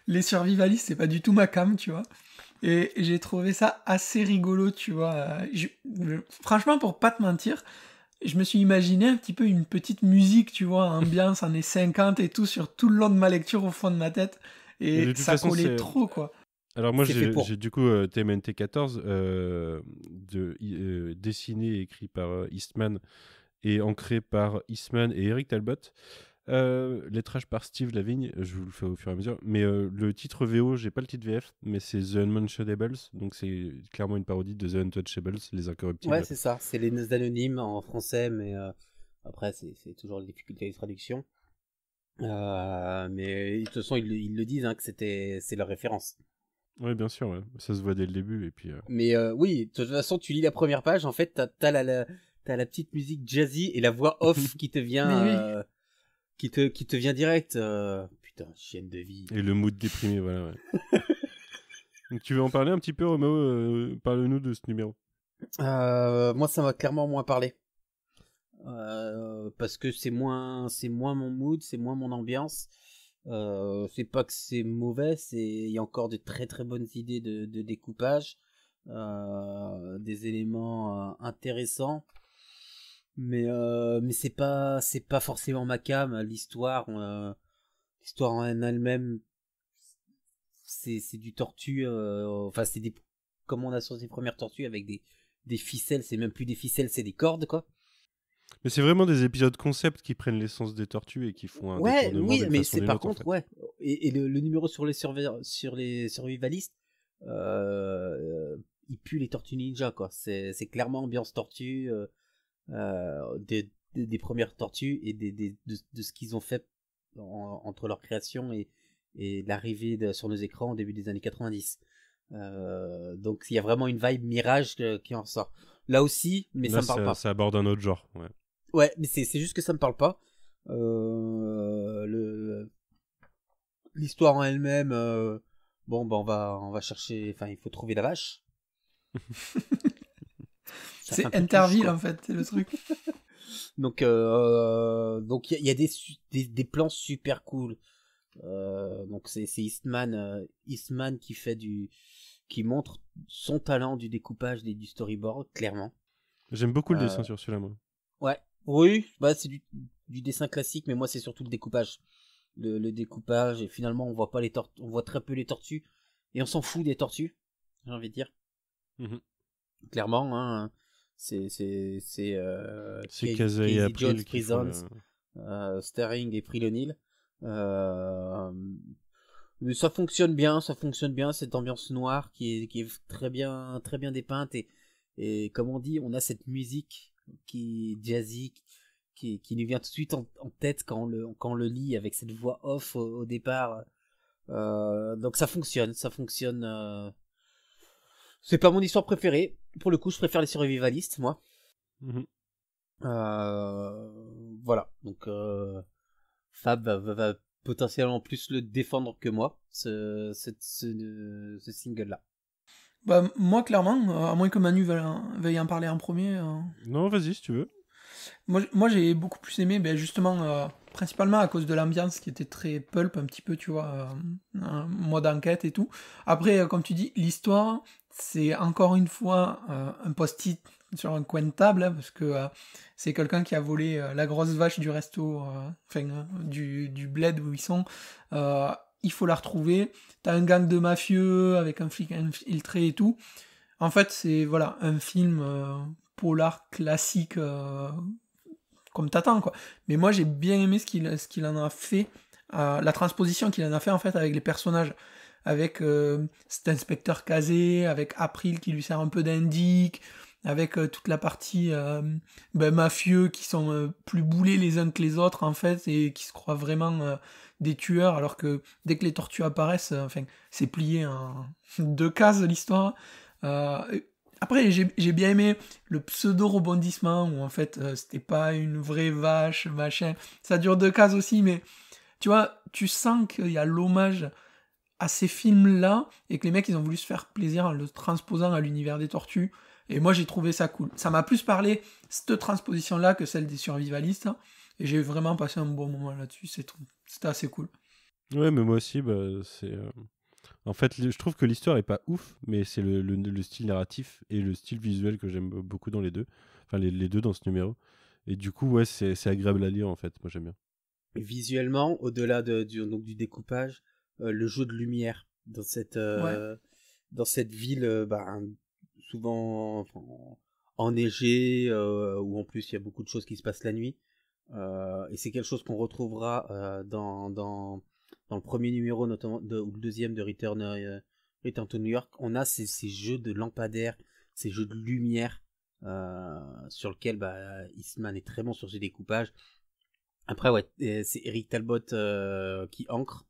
B: les survivalistes, c'est pas du tout ma came, tu vois. Et j'ai trouvé ça assez rigolo, tu vois. Franchement, pour pas te mentir, je me suis imaginé un petit peu une petite musique, tu vois, ambiance années 50 et tout, sur tout le long de ma lecture au fond de ma tête. Et ça collait trop, quoi.
H: Alors moi, j'ai du coup TMNT 14, dessiné et écrit par Eastman et ancré par Eastman et Eric Talbot. Lettrage par Steve Lavigne, je vous le fais au fur et à mesure. Mais le titre VO, j'ai pas le titre VF, mais c'est The Unmentionables, donc c'est clairement une parodie de The Untouchables, les incorruptibles.
I: Ouais, c'est ça, c'est les anonymes en français, mais après c'est toujours les difficultés de traduction. Mais de toute façon, ils le disent, hein, que c'est leur référence.
H: Oui, bien sûr, ouais. Ça se voit dès le début. Et puis,
I: Mais oui, de toute façon, tu lis la première page, en fait, t'as la petite musique jazzy et la voix off qui te vient... Qui te vient direct. Putain, chienne de vie.
H: Et le mood déprimé, voilà, ouais. Donc, tu veux en parler un petit peu, Roméo Parle-nous de ce numéro.
I: Moi, ça m'a clairement moins parlé. Parce que c'est moins mon mood, c'est moins mon ambiance. C'est pas que c'est mauvais, il y a encore de très très bonnes idées de découpage. Des éléments intéressants. Mais c'est pas forcément ma came. L'histoire en elle-même, c'est du tortue, enfin c'est des, comme on a sur ces premières tortues avec des ficelles, c'est même plus des ficelles, c'est des cordes, quoi.
H: Mais c'est vraiment des épisodes concept qui prennent l'essence des tortues et qui font un détournement d'une
I: mais
H: façon
I: c'est
H: d'une
I: par
H: autre,
I: contre,
H: en fait.
I: ouais. Et le numéro sur les survivalistes, il pue les tortues ninja, quoi. C'est clairement ambiance tortue. des premières tortues et de ce qu'ils ont fait entre leur création et l'arrivée sur nos écrans au début des années 90. Donc il y a vraiment une vibe Mirage qui en ressort. Là aussi, mais ça me parle pas.
H: Ça aborde un autre genre. Ouais.
I: Ouais, mais c'est juste que ça me parle pas. L'histoire en elle-même, bon, bah on va chercher. Enfin, il faut trouver la vache.
B: C'est Interville en fait, c'est le truc.
I: Donc il y a des plans super cool. Donc c'est Eastman qui montre son talent du découpage et du storyboard, clairement.
H: J'aime beaucoup le dessin sur celui-là, moi.
I: Ouais, oui, bah c'est du dessin classique, mais moi c'est surtout le découpage. Le découpage, et finalement on voit pas on voit très peu les tortues, et on s'en fout des tortues, j'ai envie de dire. Clairement, hein, c'est
H: Casey et April
I: Jones Prisons, Starring et April O'Neil. Mais ça fonctionne bien, cette ambiance noire qui est très bien dépeinte, et comme on dit, on a cette musique qui est jazzy, qui nous vient tout de suite en tête quand on le lit avec cette voix off au départ. Donc ça fonctionne. C'est pas mon histoire préférée. Pour le coup, je préfère les survivalistes, moi. Voilà. Donc Fab va potentiellement plus le défendre que moi, ce single-là.
B: Bah, moi, clairement, à moins que Manu veuille en parler en premier.
H: Non, vas-y, si tu veux.
B: Moi j'ai beaucoup plus aimé, justement, principalement à cause de l'ambiance qui était très pulp, un petit peu, tu vois, un mode enquête et tout. Après, comme tu dis, l'histoire, c'est encore une fois un post-it sur un coin de table, hein, parce que c'est quelqu'un qui a volé la grosse vache du resto, du bled où ils sont. Il faut la retrouver. T'as un gang de mafieux avec un flic infiltré et tout. En fait, c'est voilà un film polar classique comme t'attends, quoi. Mais moi, j'ai bien aimé ce qu'il en a fait, la transposition qu'il en a fait en fait avec les personnages, avec cet inspecteur casé, avec April qui lui sert un peu d'indic, avec toute la partie mafieux qui sont plus boulés les uns que les autres en fait et qui se croient vraiment des tueurs, alors que dès que les tortues apparaissent, c'est plié en 2 cases l'histoire. Après, j'ai bien aimé le pseudo-rebondissement où en fait c'était pas une vraie vache, machin. Ça dure 2 cases aussi, mais tu vois, tu sens qu'il y a l'hommage à ces films-là et que les mecs ils ont voulu se faire plaisir en le transposant à l'univers des tortues. Et moi j'ai trouvé ça cool. Ça m'a plus parlé, cette transposition-là, que celle des survivalistes. Et j'ai vraiment passé un bon moment là-dessus. C'était assez cool.
H: Ouais, mais moi aussi, c'est. En fait, je trouve que l'histoire est pas ouf, mais c'est le style narratif et le style visuel que j'aime beaucoup dans les deux. Enfin, les deux dans ce numéro. Et du coup, ouais, c'est agréable à lire, en fait. Moi, j'aime bien.
I: Et visuellement, au-delà du découpage, le jeu de lumière dans cette ville, souvent enneigée, où en plus il y a beaucoup de choses qui se passent la nuit. Et c'est quelque chose qu'on retrouvera dans le premier numéro, notamment, ou le deuxième de Return to New York. On a ces jeux de lampadaires, ces jeux de lumière, sur lequel Eastman est très bon sur ses découpages. Après, ouais, c'est Eric Talbot qui ancre.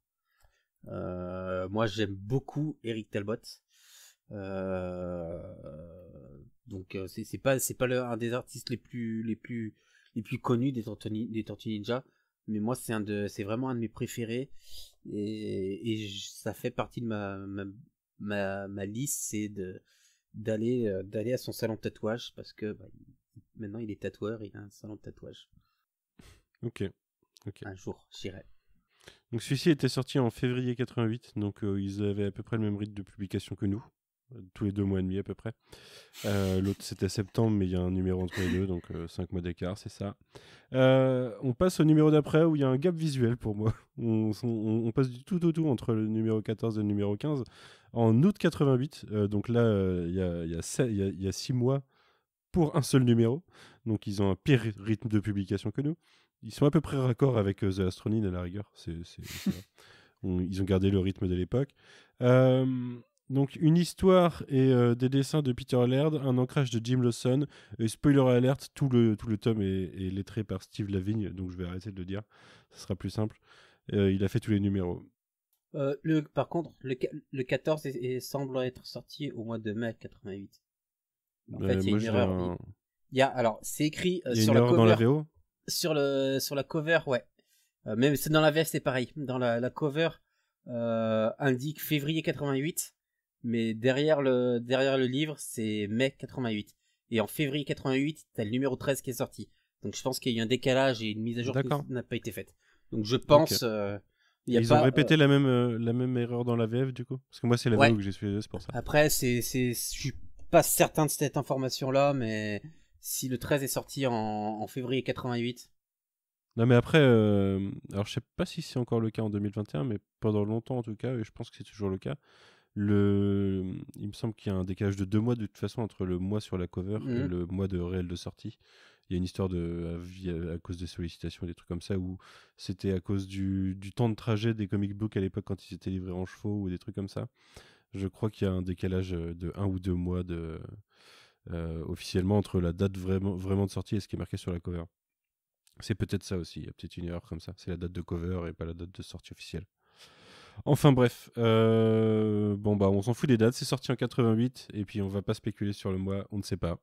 I: Moi, j'aime beaucoup Eric Talbot. Donc, c'est pas un des artistes les plus connus des Tortues Ninja, mais moi c'est vraiment un de mes préférés, et ça fait partie de ma liste, c'est d'aller à son salon de tatouage, parce que maintenant il est tatoueur, il a un salon de tatouage.
H: Ok.
I: Un jour j'irai.
H: Donc celui-ci était sorti en février 88, donc ils avaient à peu près le même rythme de publication que nous, tous les 2 mois et demi à peu près. L'autre c'était septembre, mais il y a un numéro entre les deux, donc 5 mois d'écart, c'est ça. On passe au numéro d'après où il y a un gap visuel pour moi. On passe du tout au tout entre le numéro 14 et le numéro 15 en août 88. Donc là, il y a 6 mois pour un seul numéro. Donc ils ont un pire rythme de publication que nous. Ils sont à peu près raccord avec The Astronine à la rigueur. C'est vrai. Ils ont gardé le rythme de l'époque. Donc, une histoire et des dessins de Peter Laird, un ancrage de Jim Lawson. Et spoiler alert, tout le tome est lettré par Steve Lavigne, donc je vais arrêter de le dire. Ça sera plus simple. Il a fait tous les numéros.
I: Par contre, le 14 semble être sorti au mois de mai 88. En fait, il y a une erreur. Alors, c'est écrit sur la cover.
H: Dans la VO
I: sur la cover, ouais. Même c'est dans la VF, c'est pareil. Dans la cover, indique février 88, mais derrière le livre, c'est mai 88. Et en février 88, t'as le numéro 13 qui est sorti. Donc je pense qu'il y a eu un décalage et une mise à jour qui n'a pas été faite. Donc je pense...
H: Ils ont répété la même erreur dans la VF du coup? Parce que moi c'est la VO que j'ai suivi, c'est pour ça.
I: Après, je suis pas certain de cette information-là, mais si le 13 est sorti en février 88...
H: Non mais après, alors je sais pas si c'est encore le cas en 2021, mais pendant longtemps en tout cas, et je pense que c'est toujours le cas, il me semble qu'il y a un décalage de 2 mois de toute façon entre le mois sur la cover et le mois de réel de sortie. Il y a une histoire à cause des sollicitations et des trucs comme ça, où c'était à cause du temps de trajet des comic books à l'époque quand ils étaient livrés en chevaux ou des trucs comme ça. Je crois qu'il y a un décalage de 1 ou 2 mois officiellement entre la date vraiment de sortie et ce qui est marqué sur la cover. C'est peut-être ça aussi, il y a peut-être une erreur comme ça. C'est la date de cover et pas la date de sortie officielle. Enfin bref, on s'en fout des dates, c'est sorti en 88 et puis on va pas spéculer sur le mois, on ne sait pas.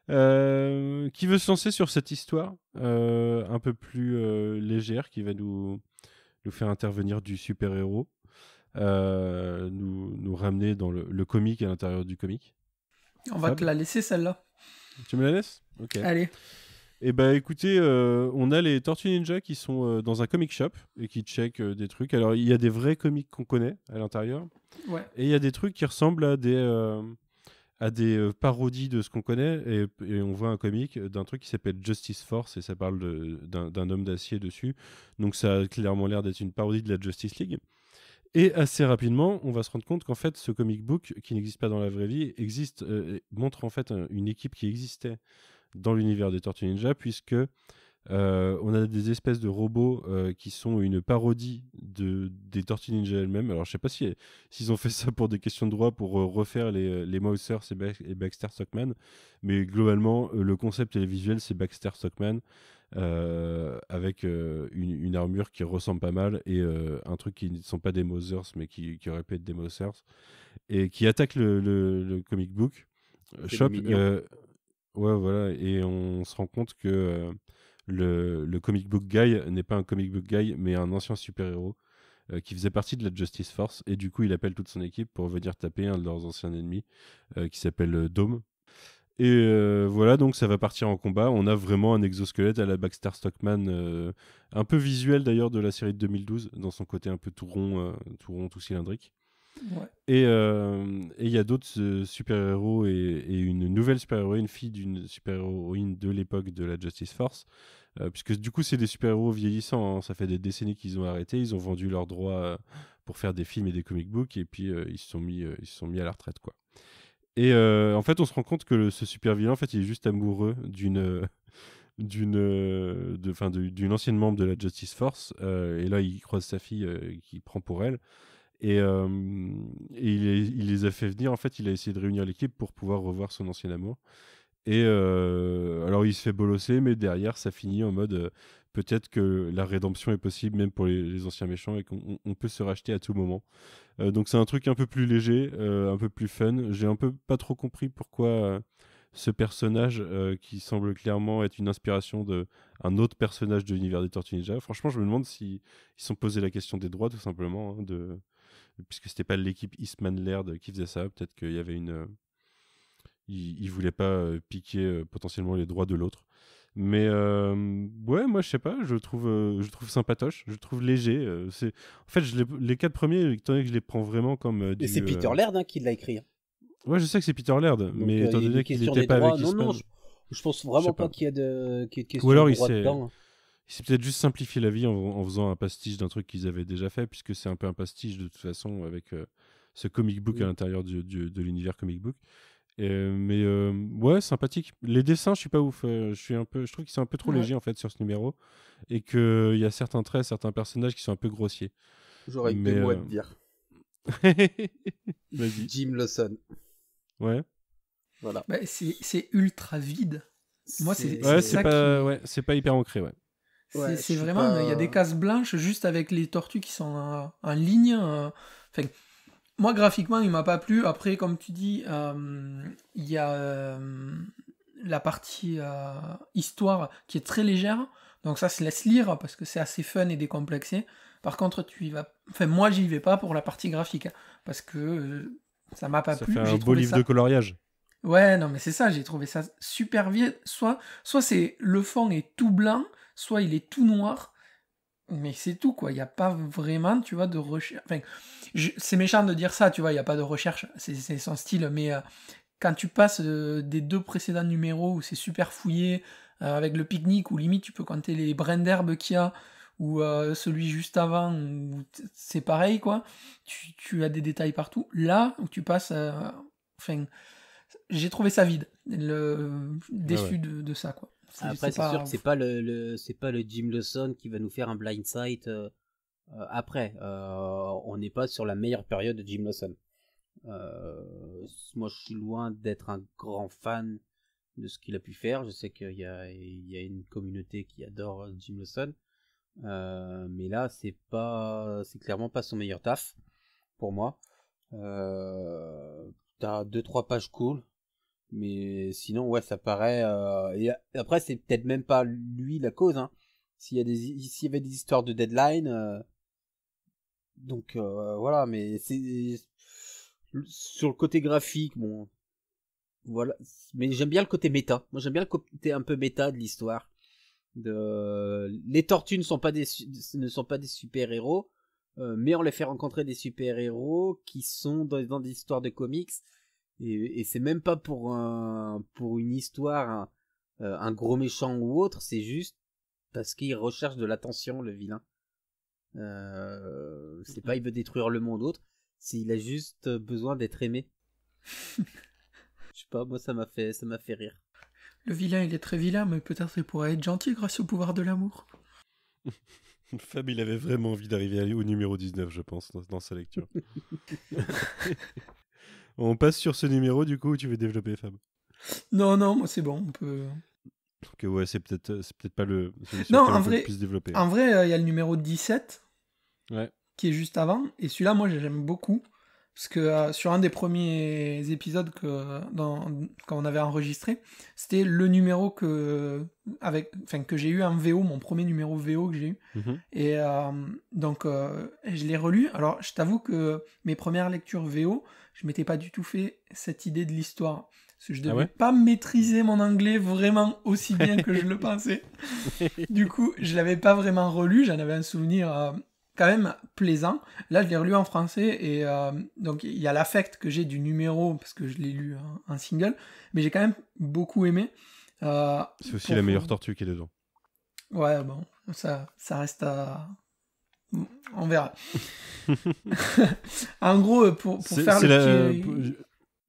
H: Qui veut se lancer sur cette histoire un peu plus légère, qui va nous faire intervenir du super-héros, nous ramener dans le comique à l'intérieur du comique?
B: On va te la laisser celle-là.
H: Tu me la laisses? Ok.
B: Allez.
H: Et bah écoutez, on a les Tortues Ninja qui sont dans un comic shop et qui checkent des trucs. Alors il y a des vrais comics qu'on connaît à l'intérieur. Ouais. Et il y a des trucs qui ressemblent à des parodies de ce qu'on connaît. Et on voit un comic d'un truc qui s'appelle Justice Force et ça parle d'un homme d'acier dessus. Donc ça a clairement l'air d'être une parodie de la Justice League. Et assez rapidement, on va se rendre compte qu'en fait, ce comic book, qui n'existe pas dans la vraie vie, montre en fait une équipe qui existait dans l'univers des Tortues Ninja, puisque on a des espèces de robots qui sont une parodie des Tortues Ninja elles-mêmes. Alors je sais pas s'ils ont fait ça pour des questions de droit, pour refaire les Mousers et Baxter Stockman, mais globalement le concept et les visuels c'est Baxter Stockman avec une armure qui ressemble pas mal et un truc qui ne sont pas des Mousers mais qui aurait pu être des Mousers et qui attaque le comic book shop. Ouais, voilà, et on se rend compte que le comic book guy n'est pas un comic book guy, mais un ancien super-héros qui faisait partie de la Justice Force, et du coup, il appelle toute son équipe pour venir taper un de leurs anciens ennemis, qui s'appelle Dome. Et voilà, donc ça va partir en combat. On a vraiment un exosquelette à la Baxter Stockman, un peu visuel d'ailleurs de la série de 2012, dans son côté un peu tout rond, tout cylindrique. Ouais. Et il y a d'autres super-héros et une nouvelle super-héroïne, fille d'une super-héroïne de l'époque de la Justice Force, puisque du coup c'est des super-héros vieillissants, hein. Ça fait des décennies qu'ils ont arrêté, ils ont vendu leurs droits pour faire des films et des comic books et puis ils se sont mis à la retraite quoi. Et en fait on se rend compte que ce super vilain en fait il est juste amoureux d'une ancienne membre de la Justice Force et là il croise sa fille qu'il prend pour elle. Et il les a fait venir, en fait, il a essayé de réunir l'équipe pour pouvoir revoir son ancien amour. Et alors, il se fait bolosser, mais derrière, ça finit en mode peut-être que la rédemption est possible même pour les anciens méchants et qu'on peut se racheter à tout moment. Donc, c'est un truc un peu plus léger, un peu plus fun. J'ai un peu pas trop compris pourquoi ce personnage qui semble clairement être une inspiration d'un autre personnage de l'univers des Tortues Ninja. Franchement, je me demande s'ils se sont posé la question des droits, tout simplement, hein, puisque c'était pas l'équipe Eastman Laird qui faisait ça, peut-être qu'il y avait il voulait pas piquer potentiellement les droits de l'autre. Mais ouais, moi je sais pas, je trouve sympatoche, je trouve léger. En fait, les 4 premiers, étant donné que je les prends vraiment comme
I: Et c'est Peter Laird qui l'a écrit.
H: Ouais, je sais que c'est Peter Laird, donc, mais étant donné qu'il n'était pas avec Eastman...
I: Non, je pense vraiment pas qu'il y ait de question
H: ou alors
I: de droit dedans.
H: Il s'est peut-être juste simplifié la vie en faisant un pastiche d'un truc qu'ils avaient déjà fait, puisque c'est un peu un pastiche de toute façon avec ce comic book à l'intérieur de l'univers comic book. Mais ouais, sympathique. Les dessins, je suis pas ouf. Je trouve qu'ils sont un peu trop légers en fait sur ce numéro, et qu'il y a certains traits, certains personnages qui sont un peu grossiers.
I: J'aurais eu 2 mots à te dire.
H: Vas-y.
I: Jim Lawson.
H: Ouais.
I: Voilà.
B: Bah, c'est ultra vide. Moi, c'est
H: Ouais,
B: ça
H: c'est pas hyper ancré, ouais.
I: Ouais,
B: c'est
I: je suis
B: vraiment,
I: pas-
B: il y a des cases blanches juste avec les tortues qui sont en ligne. Enfin, moi, graphiquement, il m'a pas plu. Après, comme tu dis, il y a la partie histoire qui est très légère. Donc ça se laisse lire parce que c'est assez fun et décomplexé. Par contre, tu y vas... Enfin, moi, j'y vais pas pour la partie graphique. Hein, parce que ça m'a pas
H: Ça
B: plu.
H: fait
B: J'ai
H: un beau
B: trouvé
H: livre
B: ça...
H: de coloriage.
B: Ouais, non, mais c'est ça, j'ai trouvé ça super vide. Soit c'est le fond est tout blanc, soit il est tout noir. Mais c'est tout, quoi. Il n'y a pas vraiment, tu vois, de recherche. Enfin, c'est méchant de dire ça, tu vois, il n'y a pas de recherche. C'est son style. Mais quand tu passes des 2 précédents numéros où c'est super fouillé, avec le pique-nique, où limite tu peux compter les brins d'herbe qu'il y a, ou celui juste avant, où c'est pareil, quoi. Tu as des détails partout. Là, où tu passes. Enfin, j'ai trouvé ça vide. Déçu
H: ouais.
B: de ça, quoi.
I: Après, c'est sûr que c'est pas le Jim Lawson qui va nous faire un blind sight après. On n'est pas sur la meilleure période de Jim Lawson. Moi, je suis loin d'être un grand fan de ce qu'il a pu faire. Je sais qu'il y a une communauté qui adore Jim Lawson, mais là, c'est clairement pas son meilleur taf pour moi. T'as 2-3 pages cool. Mais sinon, ouais, ça paraît. Et après, c'est peut-être même pas lui la cause. Hein. S'il y avait des histoires de deadline, donc voilà. Mais c'est sur le côté graphique, bon, voilà. Mais j'aime bien le côté méta. Moi, j'aime bien le côté un peu méta de l'histoire. Les tortues ne sont pas des super héros, mais on les fait rencontrer des super héros qui sont dans des histoires de comics. Et c'est même pas pour une histoire, un gros méchant ou autre, c'est juste parce qu'il recherche de l'attention, le vilain. C'est pas il veut détruire le monde ou autre, il a juste besoin d'être aimé. Je sais pas, moi ça m'a fait rire.
B: Le vilain, il est très vilain, mais peut-être il pourrait être gentil grâce au pouvoir de l'amour.
H: Fab, il avait vraiment envie d'arriver au numéro 19, je pense, dans sa lecture. On passe sur ce numéro, du coup, où tu veux développer, Fab?
B: Non, moi c'est bon, on peut...
H: Que ouais, c'est peut-être pas le...
B: Non, en vrai,
H: plus développé.
B: En vrai, il y a le numéro 17,
H: ouais.
B: qui est juste avant, et celui-là, moi, j'aime beaucoup, parce que sur un des premiers épisodes quand on avait enregistré, c'était le numéro que j'ai eu en VO, mon premier numéro VO que j'ai eu, et donc je l'ai relu. Alors, je t'avoue que mes premières lectures VO, je m'étais pas du tout fait cette idée de l'histoire. Parce que je devais pas maîtriser mon anglais vraiment aussi bien que je le pensais. Du coup, je l'avais pas vraiment relu, j'en avais un souvenir quand même plaisant. Là, je l'ai relu en français, et donc il y a l'affect que j'ai du numéro, parce que je l'ai lu en single, mais j'ai quand même beaucoup aimé.
H: C'est aussi la meilleure tortue qui est dedans.
B: Ouais, bon, ça reste à... On verra. En gros, pour faire le petit...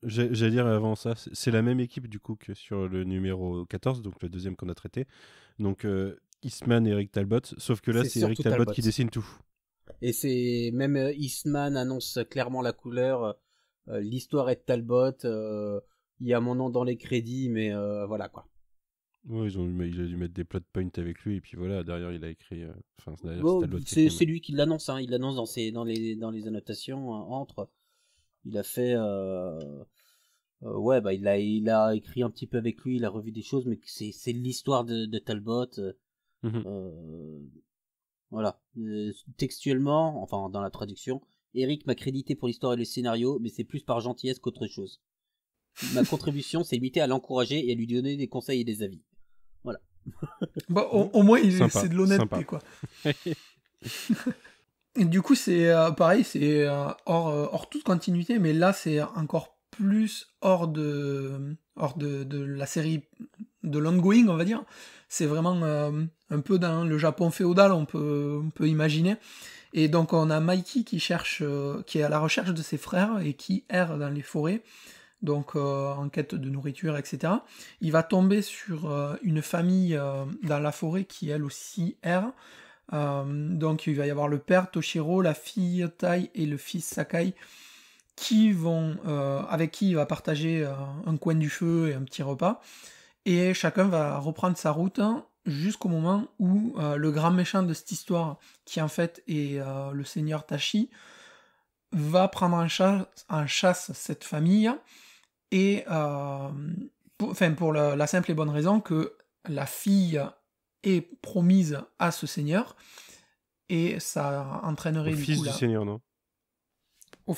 H: J'allais dire avant ça, c'est la même équipe du coup que sur le numéro 14, donc le deuxième qu'on a traité. Donc Eastman et Eric Talbot, sauf que là c'est Eric Talbot qui dessine tout.
I: Et c'est même Eastman annonce clairement la couleur, l'histoire est de Talbot, il y a mon nom dans les crédits, mais voilà quoi.
H: Ouais, il a dû mettre des plot points avec lui, et puis voilà, derrière il a écrit.
I: C'est lui qui l'annonce, hein, il l'annonce dans les annotations entre. Il a fait, ouais, bah il a écrit un petit peu avec lui, il a revu des choses, mais c'est l'histoire de Talbot. Voilà, textuellement, enfin dans la traduction, Eric m'a crédité pour l'histoire et le scénario, mais c'est plus par gentillesse qu'autre chose. Ma contribution, c'est limitée à l'encourager et à lui donner des conseils et des avis. Voilà.
B: Bon, au moins, c'est de l'honnêteté, quoi. Et du coup, c'est pareil, c'est hors toute continuité, mais là, c'est encore plus hors de la série de l'ongoing, on va dire. C'est vraiment un peu dans le Japon féodal, on peut imaginer. Et donc, on a Mikey qui est à la recherche de ses frères et qui erre dans les forêts, donc en quête de nourriture, etc. Il va tomber sur une famille dans la forêt qui, elle aussi, erre. Donc il va y avoir le père Toshiro, la fille Tai et le fils Sakai avec qui il va partager un coin du feu et un petit repas. Et chacun va reprendre sa route jusqu'au moment où le grand méchant de cette histoire, qui en fait est le seigneur Tashi, va prendre en chasse cette famille, et pour la simple et bonne raison que la fille est promise à ce seigneur, et ça entraînerait
H: Au
B: du
H: fils
B: coup
H: du seigneur, non?
B: au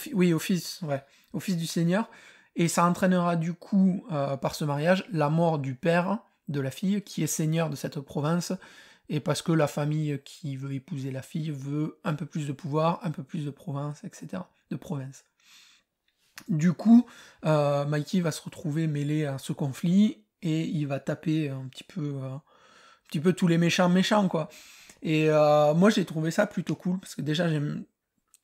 B: fils du seigneur, et ça entraînera du coup, par ce mariage, la mort du père de la fille, qui est seigneur de cette province, et parce que la famille qui veut épouser la fille veut un peu plus de pouvoir, un peu plus de province, etc. De province. Du coup, Mikey va se retrouver mêlé à ce conflit, et il va taper un petit peu tous les méchants, quoi. Et moi, j'ai trouvé ça plutôt cool, parce que déjà,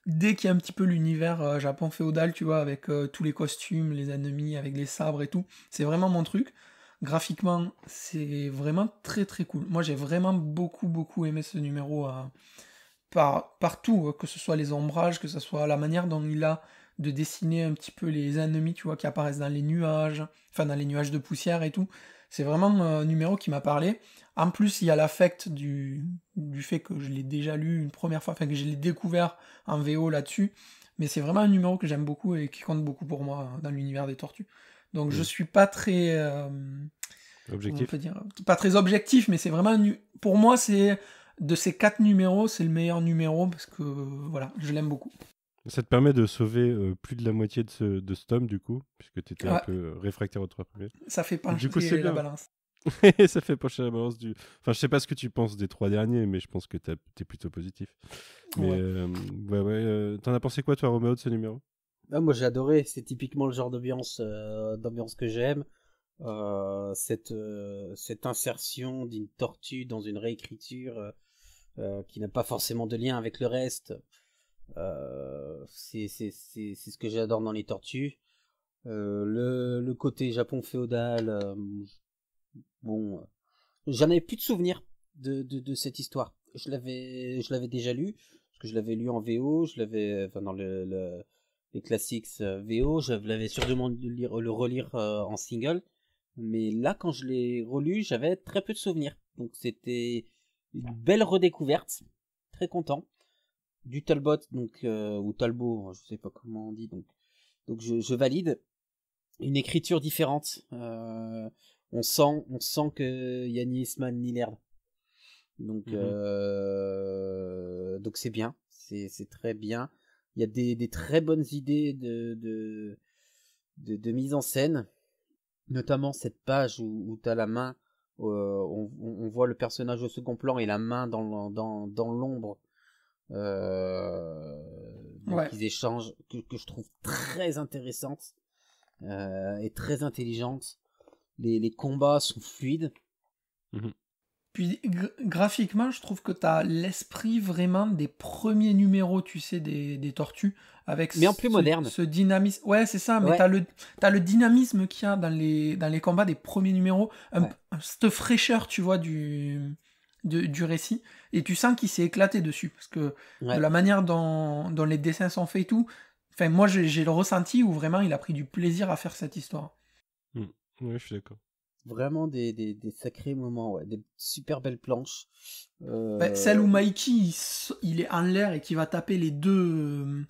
B: dès qu'il y a un petit peu l'univers Japon féodal, tu vois, avec tous les costumes, les ennemis, avec les sabres et tout, c'est vraiment mon truc. Graphiquement, c'est vraiment très très cool. Moi, j'ai vraiment beaucoup aimé ce numéro partout, que ce soit les ombrages, que ce soit la manière dont il a de dessiner un petit peu les ennemis, tu vois, qui apparaissent dans les nuages, dans les nuages de poussière et tout. C'est vraiment un numéro qui m'a parlé. En plus, il y a l'affect du fait que je l'ai déjà lu une première fois, que je l'ai découvert en VO là-dessus. Mais c'est vraiment un numéro que j'aime beaucoup et qui compte beaucoup pour moi dans l'univers des tortues. Donc je suis pas très...
H: Objectif.
B: On peut dire, pas très objectif, mais c'est vraiment... Pour moi, c'est de ces 4 numéros, c'est le meilleur numéro, parce que voilà, je l'aime beaucoup.
H: Ça te permet de sauver plus de la moitié de ce tome, du coup, puisque tu étais un peu réfractaire aux 3 premiers.
B: Ça fait pencher
H: la
B: balance.
H: Ça fait pencher la balance du... Enfin, je sais pas ce que tu penses des 3 derniers, mais je pense que t'es plutôt positif. Mais t'en as pensé quoi, toi, Roméo, de ce numéro?
I: Moi, j'ai adoré. C'est typiquement le genre d'ambiance que j'aime. Cette insertion d'une tortue dans une réécriture qui n'a pas forcément de lien avec le reste. C'est ce que j'adore dans les tortues. Le côté Japon féodal, j'en avais plus de souvenirs de cette histoire. Je l'avais déjà lu, parce que je l'avais lu en VO, je l'avais dans les classiques VO, je l'avais sûrement dû le relire en single, mais là quand je l'ai relu, j'avais très peu de souvenirs. Donc c'était une belle redécouverte, très content. Du Talbot, donc ou Talbot, je sais pas comment on dit, donc je valide. Une écriture différente. On sent que Yanni Isman n'y l'herbe. Donc donc c'est bien, c'est très bien. Il y a des très bonnes idées de mise en scène, notamment cette page où t'as la main, on voit le personnage au second plan et la main dans l'ombre. Ils échangent, que je trouve très intéressante et très intelligente. Les combats sont fluides.
B: Puis graphiquement, je trouve que t'as l'esprit vraiment des premiers numéros, tu sais, des tortues, avec
I: mais en plus moderne.
B: Ce dynamisme. Ouais, c'est ça, mais t'as le dynamisme qu'il y a dans les combats des premiers numéros, cette fraîcheur, tu vois, du récit, et tu sens qu'il s'est éclaté dessus, parce que de la manière dont les dessins sont faits et tout, enfin moi j'ai le ressenti où vraiment il a pris du plaisir à faire cette histoire.
H: Oui, je suis d'accord.
I: Vraiment des sacrés moments, des super belles planches.
B: Celle où Mikey il est en l'air et qui va taper les deux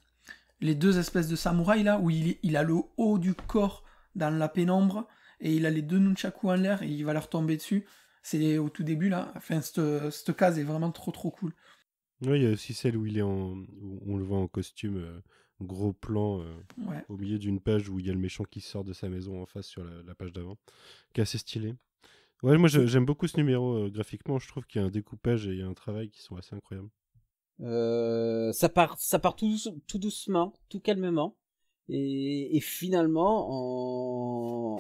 B: espèces de samouraïs là, où il a le haut du corps dans la pénombre et il a les deux nunchaku en l'air et il va leur tomber dessus. C'est au tout début là. Enfin, cette case est vraiment trop cool.
H: Oui, il y a aussi celle où où on le voit en costume, gros plan au milieu d'une page où il y a le méchant qui sort de sa maison en face sur la page d'avant, qui est assez stylé. Ouais, moi j'aime beaucoup ce numéro graphiquement. Je trouve qu'il y a un découpage et il y a un travail qui sont assez incroyables.
I: Ça part tout doucement, tout calmement, et finalement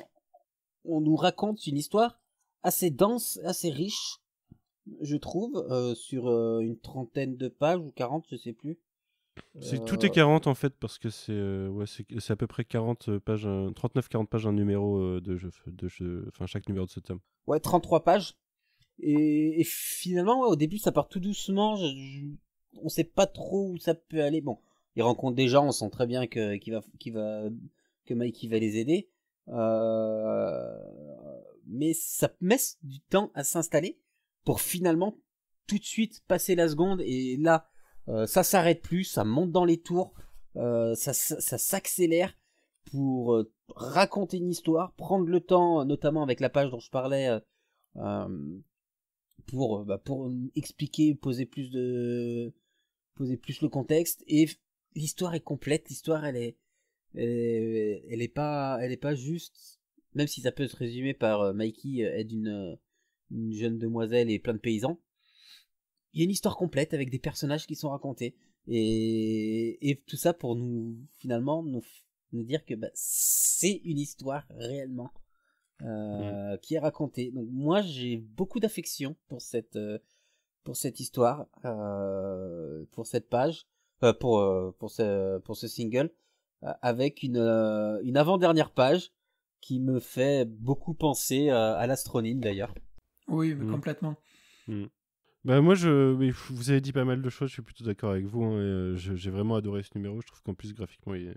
I: on nous raconte une histoire assez dense, assez riche, je trouve, sur une 30aine de pages ou 40, je sais plus.
H: Tout est 40 en fait, parce que c'est à peu près 40 pages, 39-40 pages un numéro de jeu, enfin chaque numéro de ce tome.
I: Ouais, 33 pages. Et finalement, ouais, au début, ça part tout doucement. On sait pas trop où ça peut aller. Bon, ils rencontrent des gens, on sent très bien que Mikey va les aider. Mais ça met du temps à s'installer pour finalement tout de suite passer la seconde. Et là, ça s'arrête plus, ça monte dans les tours, ça s'accélère pour raconter une histoire, prendre le temps, notamment avec la page dont je parlais, pour expliquer, poser plus le contexte. Et l'histoire est complète, l'histoire elle est pas juste, même si ça peut se résumer par Mikey aide une jeune demoiselle et plein de paysans. Il y a une histoire complète avec des personnages qui sont racontés et tout ça pour nous finalement nous dire que c'est une histoire réellement qui est racontée. Donc moi j'ai beaucoup d'affection pour cette histoire, pour cette page, pour ce single, avec une avant-dernière page qui me fait beaucoup penser à l'Astronine d'ailleurs.
B: Oui, mais complètement.
H: Bah moi, vous avez dit pas mal de choses, je suis plutôt d'accord avec vous. Hein, et, j'ai vraiment adoré ce numéro. Je trouve qu'en plus, graphiquement, il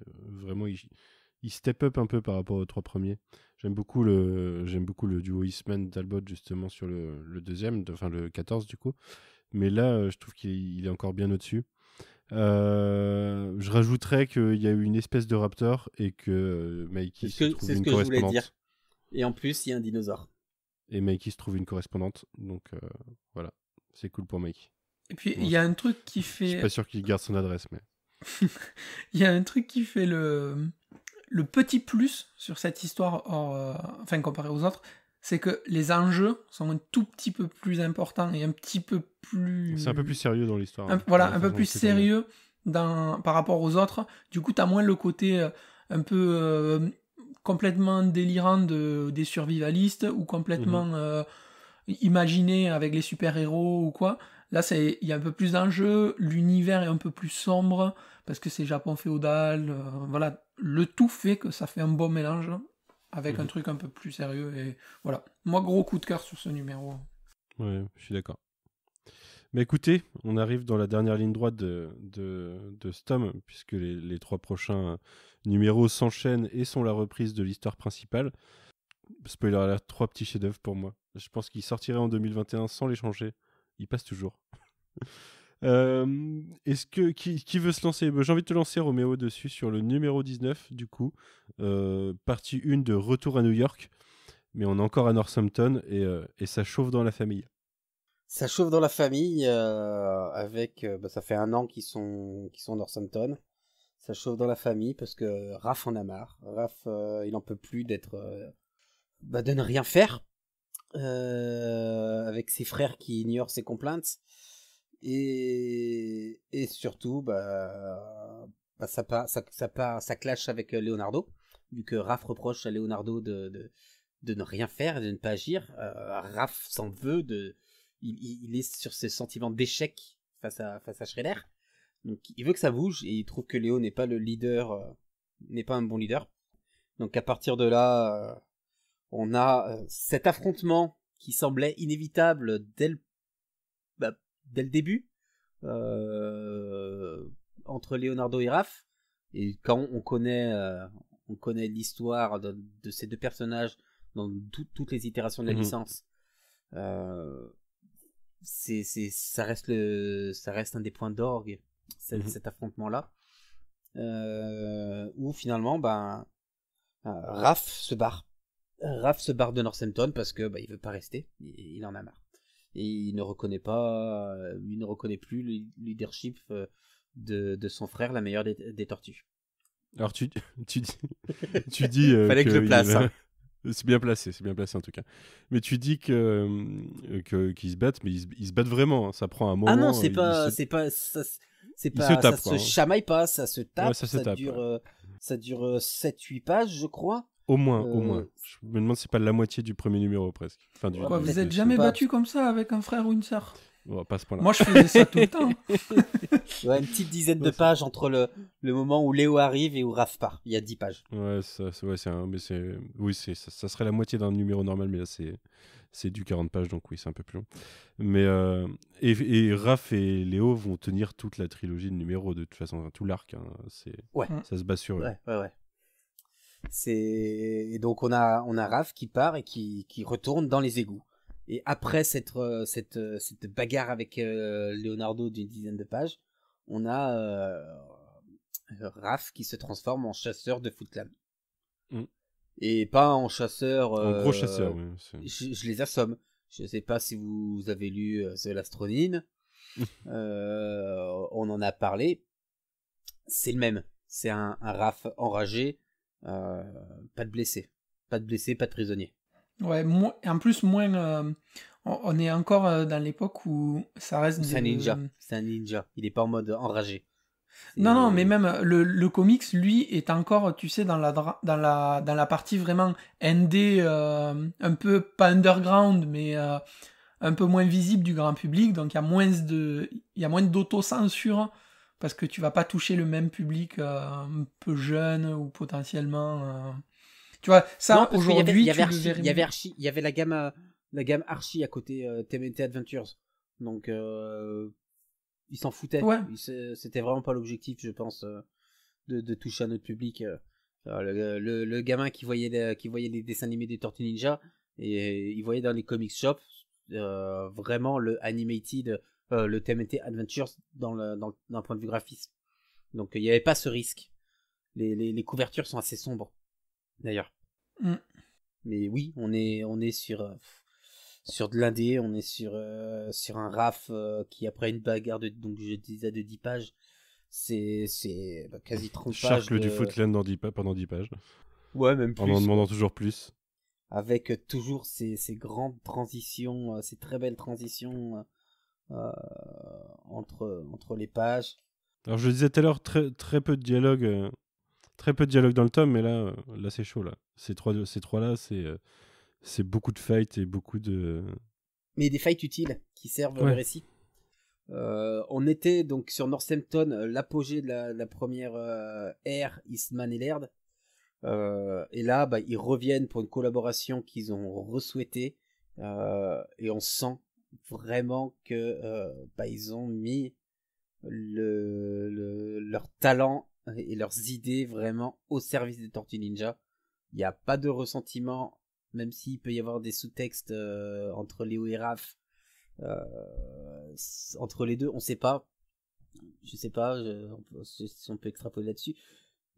H: step up un peu par rapport aux 3 premiers. J'aime beaucoup le duo Eastman Talbot, justement, sur le deuxième, enfin le 14 du coup. Mais là, je trouve qu'il est encore bien au-dessus. Je rajouterais qu'il y a eu une espèce de raptor et que Mikey se trouve une correspondante. C'est ce que je voulais dire.
I: Et en plus, il y a un dinosaure.
H: Et Mikey se trouve une correspondante. Donc voilà. C'est cool pour Mikey.
B: Et puis, il y a un truc qui fait...
H: Je suis pas sûr qu'il garde son adresse, mais...
B: Il y a un truc qui fait le petit plus sur cette histoire, comparé aux autres, c'est que les enjeux sont un tout petit peu plus importants et un petit peu plus...
H: C'est un peu plus sérieux dans l'histoire.
B: Un peu plus sérieux par rapport aux autres. Du coup, t'as moins le côté un peu complètement délirant des survivalistes ou complètement... imaginé avec les super-héros ou quoi. Là, il y a un peu plus d'enjeux, l'univers est un peu plus sombre, parce que c'est Japon féodal, voilà. Le tout fait que ça fait un bon mélange, avec un truc un peu plus sérieux, et voilà. Moi, gros coup de cœur sur ce numéro.
H: Ouais, je suis d'accord. Mais écoutez, on arrive dans la dernière ligne droite de ce tome, puisque les 3 prochains numéros s'enchaînent et sont la reprise de l'histoire principale. Spoiler alert, 3 petits chefs-d'œuvre pour moi. Je pense qu'ils sortiraient en 2021 sans les changer. Ils passent toujours. Est-ce que qui veut se lancer? J'ai envie de te lancer, Roméo, dessus sur le numéro 19, du coup. Partie 1 de Retour à New York. Mais on est encore à Northampton et ça chauffe dans la famille.
I: Ça chauffe dans la famille avec... ça fait 1 an qu'ils sont à Northampton. Ça chauffe dans la famille parce que Raph en a marre. Raph, il en peut plus d'être... de ne rien faire. Avec ses frères qui ignorent ses complaintes et surtout ça clash avec Leonardo, vu que Raph reproche à Leonardo de ne rien faire et de ne pas agir. Raph s'en veut, il est sur ses sentiments d'échec face à Shredder, donc il veut que ça bouge et il trouve que Léo n'est pas le leader, n'est pas un bon leader. Donc à partir de là on a cet affrontement qui semblait inévitable dès le début entre Leonardo et Raph. Et quand on connaît l'histoire de ces 2 personnages dans toutes les itérations de la licence, ça reste un des points d'orgue, cet affrontement-là, où finalement Raph se barre. Raph se barre de Northampton parce que il veut pas rester, il en a marre. Et il ne reconnaît plus le leadership de son frère, la meilleure des tortues.
H: Alors tu dis
I: fallait que je le place.
H: C'est bien placé en tout cas. Mais tu dis qu'ils se battent, mais ils se battent vraiment. Hein. Ça prend un moment.
I: Ah non, ça se chamaille pas, ça se tape.
H: Ouais, ça
I: dure 7-8 pages, je crois.
H: Au moins. Je me demande si c'est pas la moitié du premier numéro presque. Enfin,
B: vous êtes jamais battu comme ça avec un frère ou une sœur?
H: Pas à ce point-là.
B: Moi, je faisais ça tout le temps.
I: Ouais, une petite dizaine de pages entre le moment où Léo arrive et où Raph part. Il y a 10 pages.
H: Ouais, ça serait la moitié d'un numéro normal, mais là, C'est du 40 pages, donc oui, c'est un peu plus long. Mais et Raph et Léo vont tenir toute la trilogie de numéros, de toute façon, enfin, tout l'arc. Hein,
I: Ouais.
H: Ça se base sur eux.
I: Ouais. Et donc on a Raph qui part et qui retourne dans les égouts. Et après cette bagarre avec Leonardo d'une dizaine de pages, on a Raph qui se transforme en chasseur de Foot Clan. Et pas en chasseur...
H: En gros chasseur, oui.
I: Je les assomme. Je sais pas si vous avez lu The Last Ronin. On en a parlé. C'est le même. C'est un Raph enragé. Pas de blessés, pas de prisonniers.
B: Ouais, en plus, moins. On est encore dans l'époque où ça reste.
I: C'est un ninja. Il est pas en mode enragé.
B: Non, mais même le comics, lui, est encore, tu sais, dans la partie vraiment ND, un peu, pas underground, mais un peu moins visible du grand public. Donc, il y a moins d'autocensure, parce que tu vas pas toucher le même public un peu jeune, ou potentiellement... Tu vois, ça, non, aujourd'hui,
I: il y avait la gamme Archie à côté TMNT Adventures. Donc... ils s'en foutaient.
B: Ouais.
I: C'était vraiment pas l'objectif, je pense, de toucher un autre public. Le gamin qui voyait les dessins animés des Tortues Ninja, et il voyait dans les comic shops vraiment le animated, le TMNT Adventures d'un point de vue graphisme. Donc il n'y avait pas ce risque. Les couvertures sont assez sombres, d'ailleurs. Mais oui, on est sur de l'indé, on est sur un Raph qui, après une bagarre de 10 pages, c'est quasi 30 pages.
H: Charcle du Foot Clan pendant 10 pages.
I: Ouais, même plus.
H: En demandant toujours plus.
I: Avec toujours ces grandes transitions, ces très belles transitions entre les pages.
H: Alors je le disais tout à l'heure, très peu de dialogue. Très peu de dialogue dans le tome, mais là c'est chaud. Là. Ces trois-là, c'est beaucoup de fights et beaucoup de...
I: Mais des fights utiles qui servent le récit. On était donc sur Northampton, l'apogée de la première ère Eastman et Laird. Et là, ils reviennent pour une collaboration qu'ils ont re-souhaitée. Et on sent vraiment que ils ont mis leur talent et leurs idées vraiment au service des Tortues Ninja. Il n'y a pas de ressentiment, même s'il peut y avoir des sous-textes entre Léo et Raph, entre les deux, on sait pas. Je sais pas si on peut extrapoler là-dessus.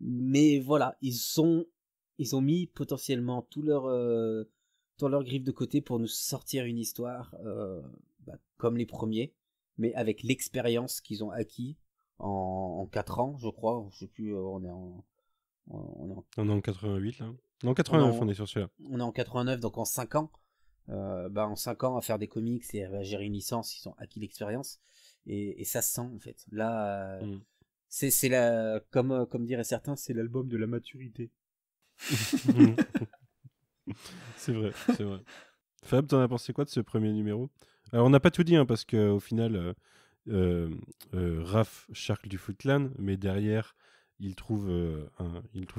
I: Mais voilà, ils ont mis potentiellement tout leur griffe de côté pour nous sortir une histoire comme les premiers, mais avec l'expérience qu'ils ont acquis en 4 ans, je crois. Je sais plus, on est en
H: 88 là. Non, 89, on est sur celui-là.
I: On est en 89, donc en 5 ans. En 5 ans à faire des comics et à gérer une licence, ils ont acquis l'expérience. Et ça se sent, en fait. Là, c'est la, comme diraient certains, c'est l'album de la maturité.
H: C'est vrai. Fab, t'en as pensé quoi de ce premier numéro? Alors, on n'a pas tout dit, hein, parce qu'au final, Raph charcle du Foot Clan, mais derrière, il trouve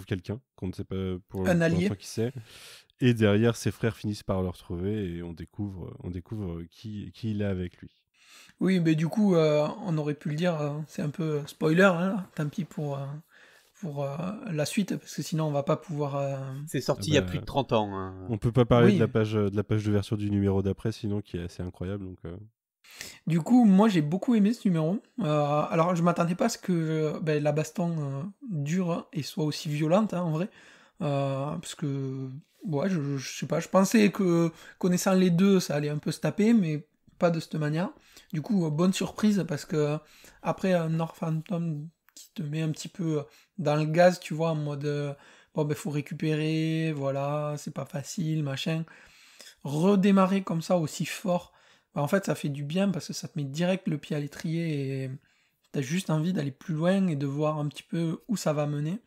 H: quelqu'un qu'on ne sait pas pour l'instant qui c'est. Et derrière, ses frères finissent par le retrouver et on découvre qui il a avec lui.
B: Oui, mais du coup, on aurait pu le dire, c'est un peu spoiler, hein, tant pis pour la suite, parce que sinon on va pas pouvoir...
I: C'est sorti il y a plus de 30 ans. Hein.
H: On peut pas parler de la page d'ouverture du numéro d'après, sinon qui est assez incroyable. Donc,
B: Du coup, moi j'ai beaucoup aimé ce numéro. Alors je m'attendais pas à ce que la baston dure et soit aussi violente, hein, en vrai. Parce que, ouais, je sais pas, je pensais que connaissant les deux, ça allait un peu se taper, mais pas de cette manière. Du coup, bonne surprise, parce que après un Northampton qui te met un petit peu dans le gaz, tu vois, en mode faut récupérer, voilà, c'est pas facile, machin. Redémarrer comme ça aussi fort, en fait ça fait du bien parce que ça te met direct le pied à l'étrier et t'as juste envie d'aller plus loin et de voir un petit peu où ça va mener.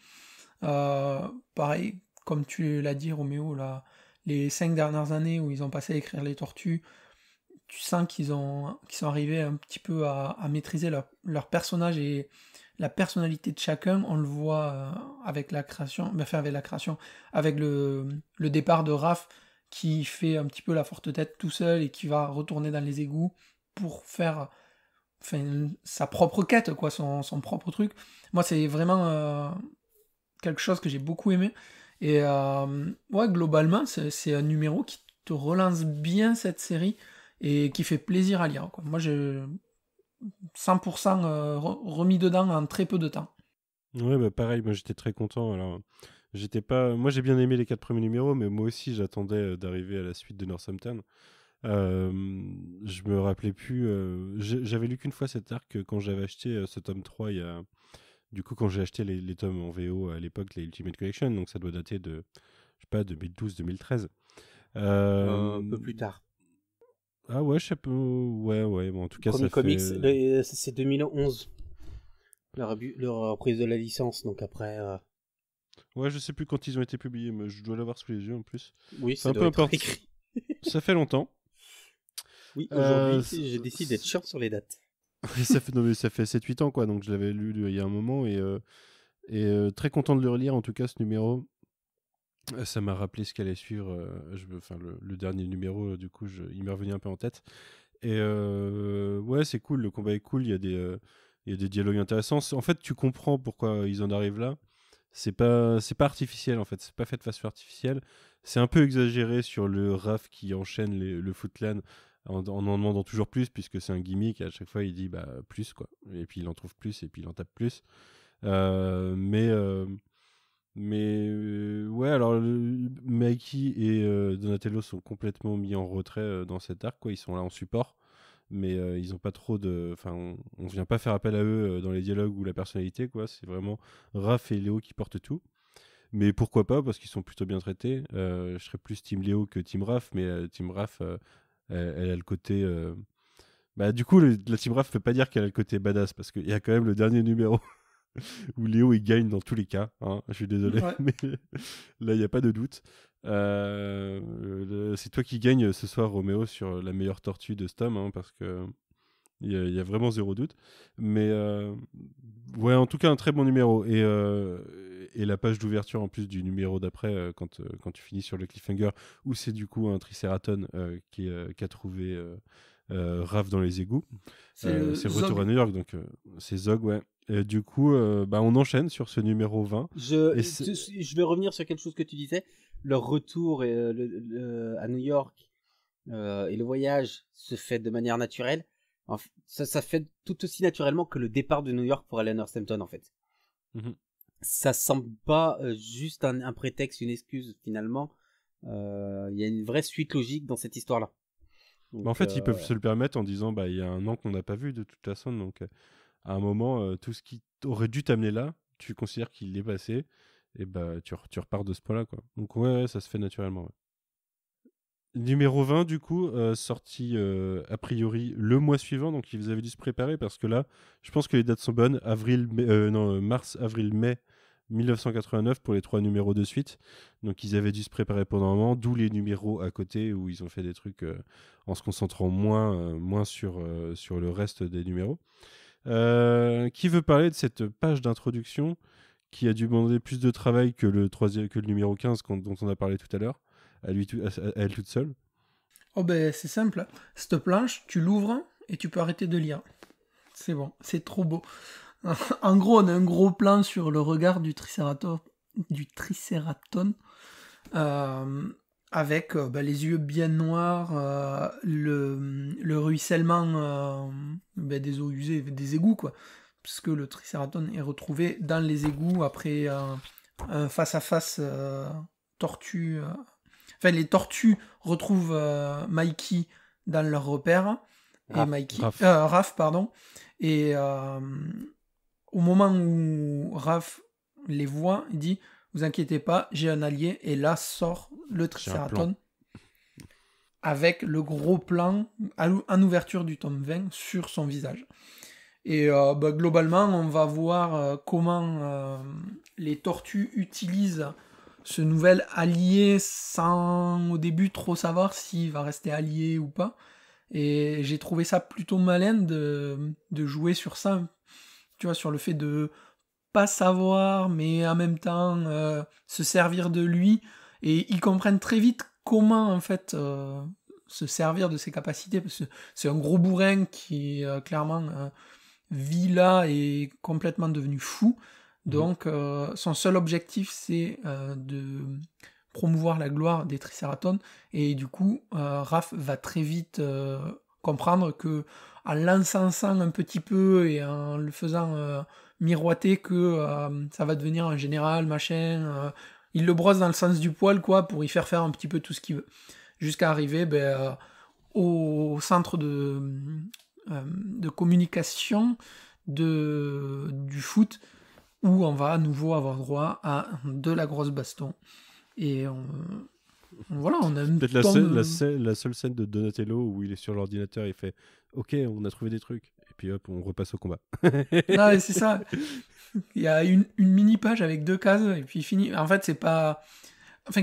B: Pareil, comme tu l'as dit Roméo, là, les 5 dernières années où ils ont passé à écrire les Tortues, tu sens qu'ils sont arrivés un petit peu à maîtriser leur personnage et la personnalité de chacun. On le voit avec le départ de Raph, qui fait un petit peu la forte tête tout seul et qui va retourner dans les égouts pour faire sa propre quête, quoi, son propre truc. Moi, c'est vraiment quelque chose que j'ai beaucoup aimé. Et ouais, globalement, c'est un numéro qui te relance bien cette série et qui fait plaisir à lire, quoi. Moi, j'ai 100% remis dedans en très peu de temps.
H: Ouais, bah pareil, moi j'étais très content. Alors, moi j'ai bien aimé les 4 premiers numéros, mais moi aussi j'attendais d'arriver à la suite de Northampton. Je me rappelais plus. J'avais lu qu'une fois cet arc quand j'avais acheté ce tome 3 Du coup, quand j'ai acheté les tomes en VO à l'époque, les Ultimate Collection, donc ça doit dater de, je sais pas, 2012-2013.
I: Un peu plus tard.
H: Ah ouais, je sais pas. Ouais, bon, en tout cas,
I: Premier
H: ça
I: comics,
H: fait...
I: c'est 2011. La reprise de la licence, donc après...
H: Ouais, je sais plus quand ils ont été publiés, mais je dois l'avoir sous les yeux en plus.
I: Oui,
H: Enfin,
I: ça doit être écrit.
H: Ça fait longtemps.
I: Oui, aujourd'hui, j'ai décidé d'être chiant sur les dates.
H: Ça fait 7-8 ans, quoi, donc je l'avais lu il y a un moment, et très content de le relire, en tout cas, ce numéro. Ça m'a rappelé ce qu'allait suivre, le dernier numéro, du coup, il m'est revenu un peu en tête. Et ouais, c'est cool, le combat est cool, il y a des dialogues intéressants. En fait, tu comprends pourquoi ils en arrivent là. C'est pas artificiel, en fait, c'est pas fait de façon artificielle. C'est un peu exagéré sur le Raph qui enchaîne le Foot Clan en demandant toujours plus, puisque c'est un gimmick, à chaque fois il dit bah plus, quoi. Et puis il en trouve plus, et puis il en tape plus. Mais ouais, alors Mikey et Donatello sont complètement mis en retrait dans cet arc, quoi. Ils sont là en support, mais ils ont pas trop de... Enfin, on vient pas faire appel à eux dans les dialogues ou la personnalité, quoi. C'est vraiment Raph et Léo qui portent tout. Mais pourquoi pas, parce qu'ils sont plutôt bien traités. Je serais plus Team Léo que Team Raph, mais Team Raph, elle a le côté... Bah, du coup, la Team Raph peut pas dire qu'elle a le côté badass, parce qu'il y a quand même le dernier numéro où Léo il gagne dans tous les cas, hein. Je suis désolé,
B: Ouais.
H: mais là il n'y a pas de doute. C'est toi qui gagne ce soir, Roméo, sur la meilleure tortue de ce tome, hein, parce que il y a vraiment zéro doute. Mais ouais, en tout cas un très bon numéro, et la page d'ouverture en plus du numéro d'après, quand tu finis sur le cliffhanger, où c'est du coup un Triceraton qui a trouvé Raph dans les égouts. C'est le retour
B: Zog.
H: à New York, donc c'est Zog, ouais. Et du coup, on enchaîne sur ce numéro 20.
I: Je vais revenir sur quelque chose que tu disais. Leur retour à New York et le voyage se fait de manière naturelle. Ça fait tout aussi naturellement que le départ de New York pour aller à Northampton, en fait.
H: Mhm.
I: Ça semble pas juste un prétexte, une excuse, finalement. Il y a une vraie suite logique dans cette histoire-là. Donc,
H: En fait, ils peuvent se le permettre en disant il y a un an qu'on n'a pas vu de toute façon, donc à un moment, tout ce qui aurait dû t'amener là, tu considères qu'il est passé, et tu repars de ce point-là, quoi. Donc ouais, ça se fait naturellement. Ouais. Numéro 20, du coup, sorti a priori le mois suivant, donc ils avaient dû se préparer, parce que là, je pense que les dates sont bonnes. Mars, avril, mai 1989 pour les 3 numéros de suite. Donc ils avaient dû se préparer pendant un moment, d'où les numéros à côté où ils ont fait des trucs en se concentrant moins sur le reste des numéros. Qui veut parler de cette page d'introduction qui a dû demander plus de travail que le numéro 15 dont on a parlé tout à l'heure, à elle toute seule?
B: Oh ben c'est simple, cette planche, tu l'ouvres et tu peux arrêter de lire. C'est bon, c'est trop beau. En gros, on a un gros plan sur le regard du Triceraton, avec les yeux bien noirs, le ruissellement des eaux usées, des égouts, quoi. Puisque le Triceraton est retrouvé dans les égouts après un face-à-face tortue. Enfin, les tortues retrouvent Mikey dans leur repère. Raph, pardon. Et au moment où Raph les voit, il dit « Vous inquiétez pas, j'ai un allié. » Et là sort le Triceraton avec le gros plan en ouverture du tome 20 sur son visage. Et globalement, on va voir comment les tortues utilisent ce nouvel allié sans au début trop savoir s'il va rester allié ou pas. Et j'ai trouvé ça plutôt malin de jouer sur ça, tu vois, sur le fait de pas savoir, mais en même temps se servir de lui. Et ils comprennent très vite comment en fait se servir de ses capacités, parce que c'est un gros bourrin qui clairement vit là et est complètement devenu fou. Donc son seul objectif c'est de promouvoir la gloire des Triceratops, et du coup Raph va très vite comprendre que en l'encensant un petit peu et en le faisant miroiter que ça va devenir un général, machin, il le brosse dans le sens du poil, quoi, pour y faire un petit peu tout ce qu'il veut. Jusqu'à arriver au centre de communication du foot, où on va à nouveau avoir droit à de la grosse baston. Et voilà, on a une
H: peut-être la seule scène de Donatello où il est sur l'ordinateur et il fait « Ok, on a trouvé des trucs ». Et puis hop, on repasse au combat.
B: Non, mais c'est ça. Il y a une mini-page avec 2 cases, et puis fini. En fait, c'est pas... Enfin,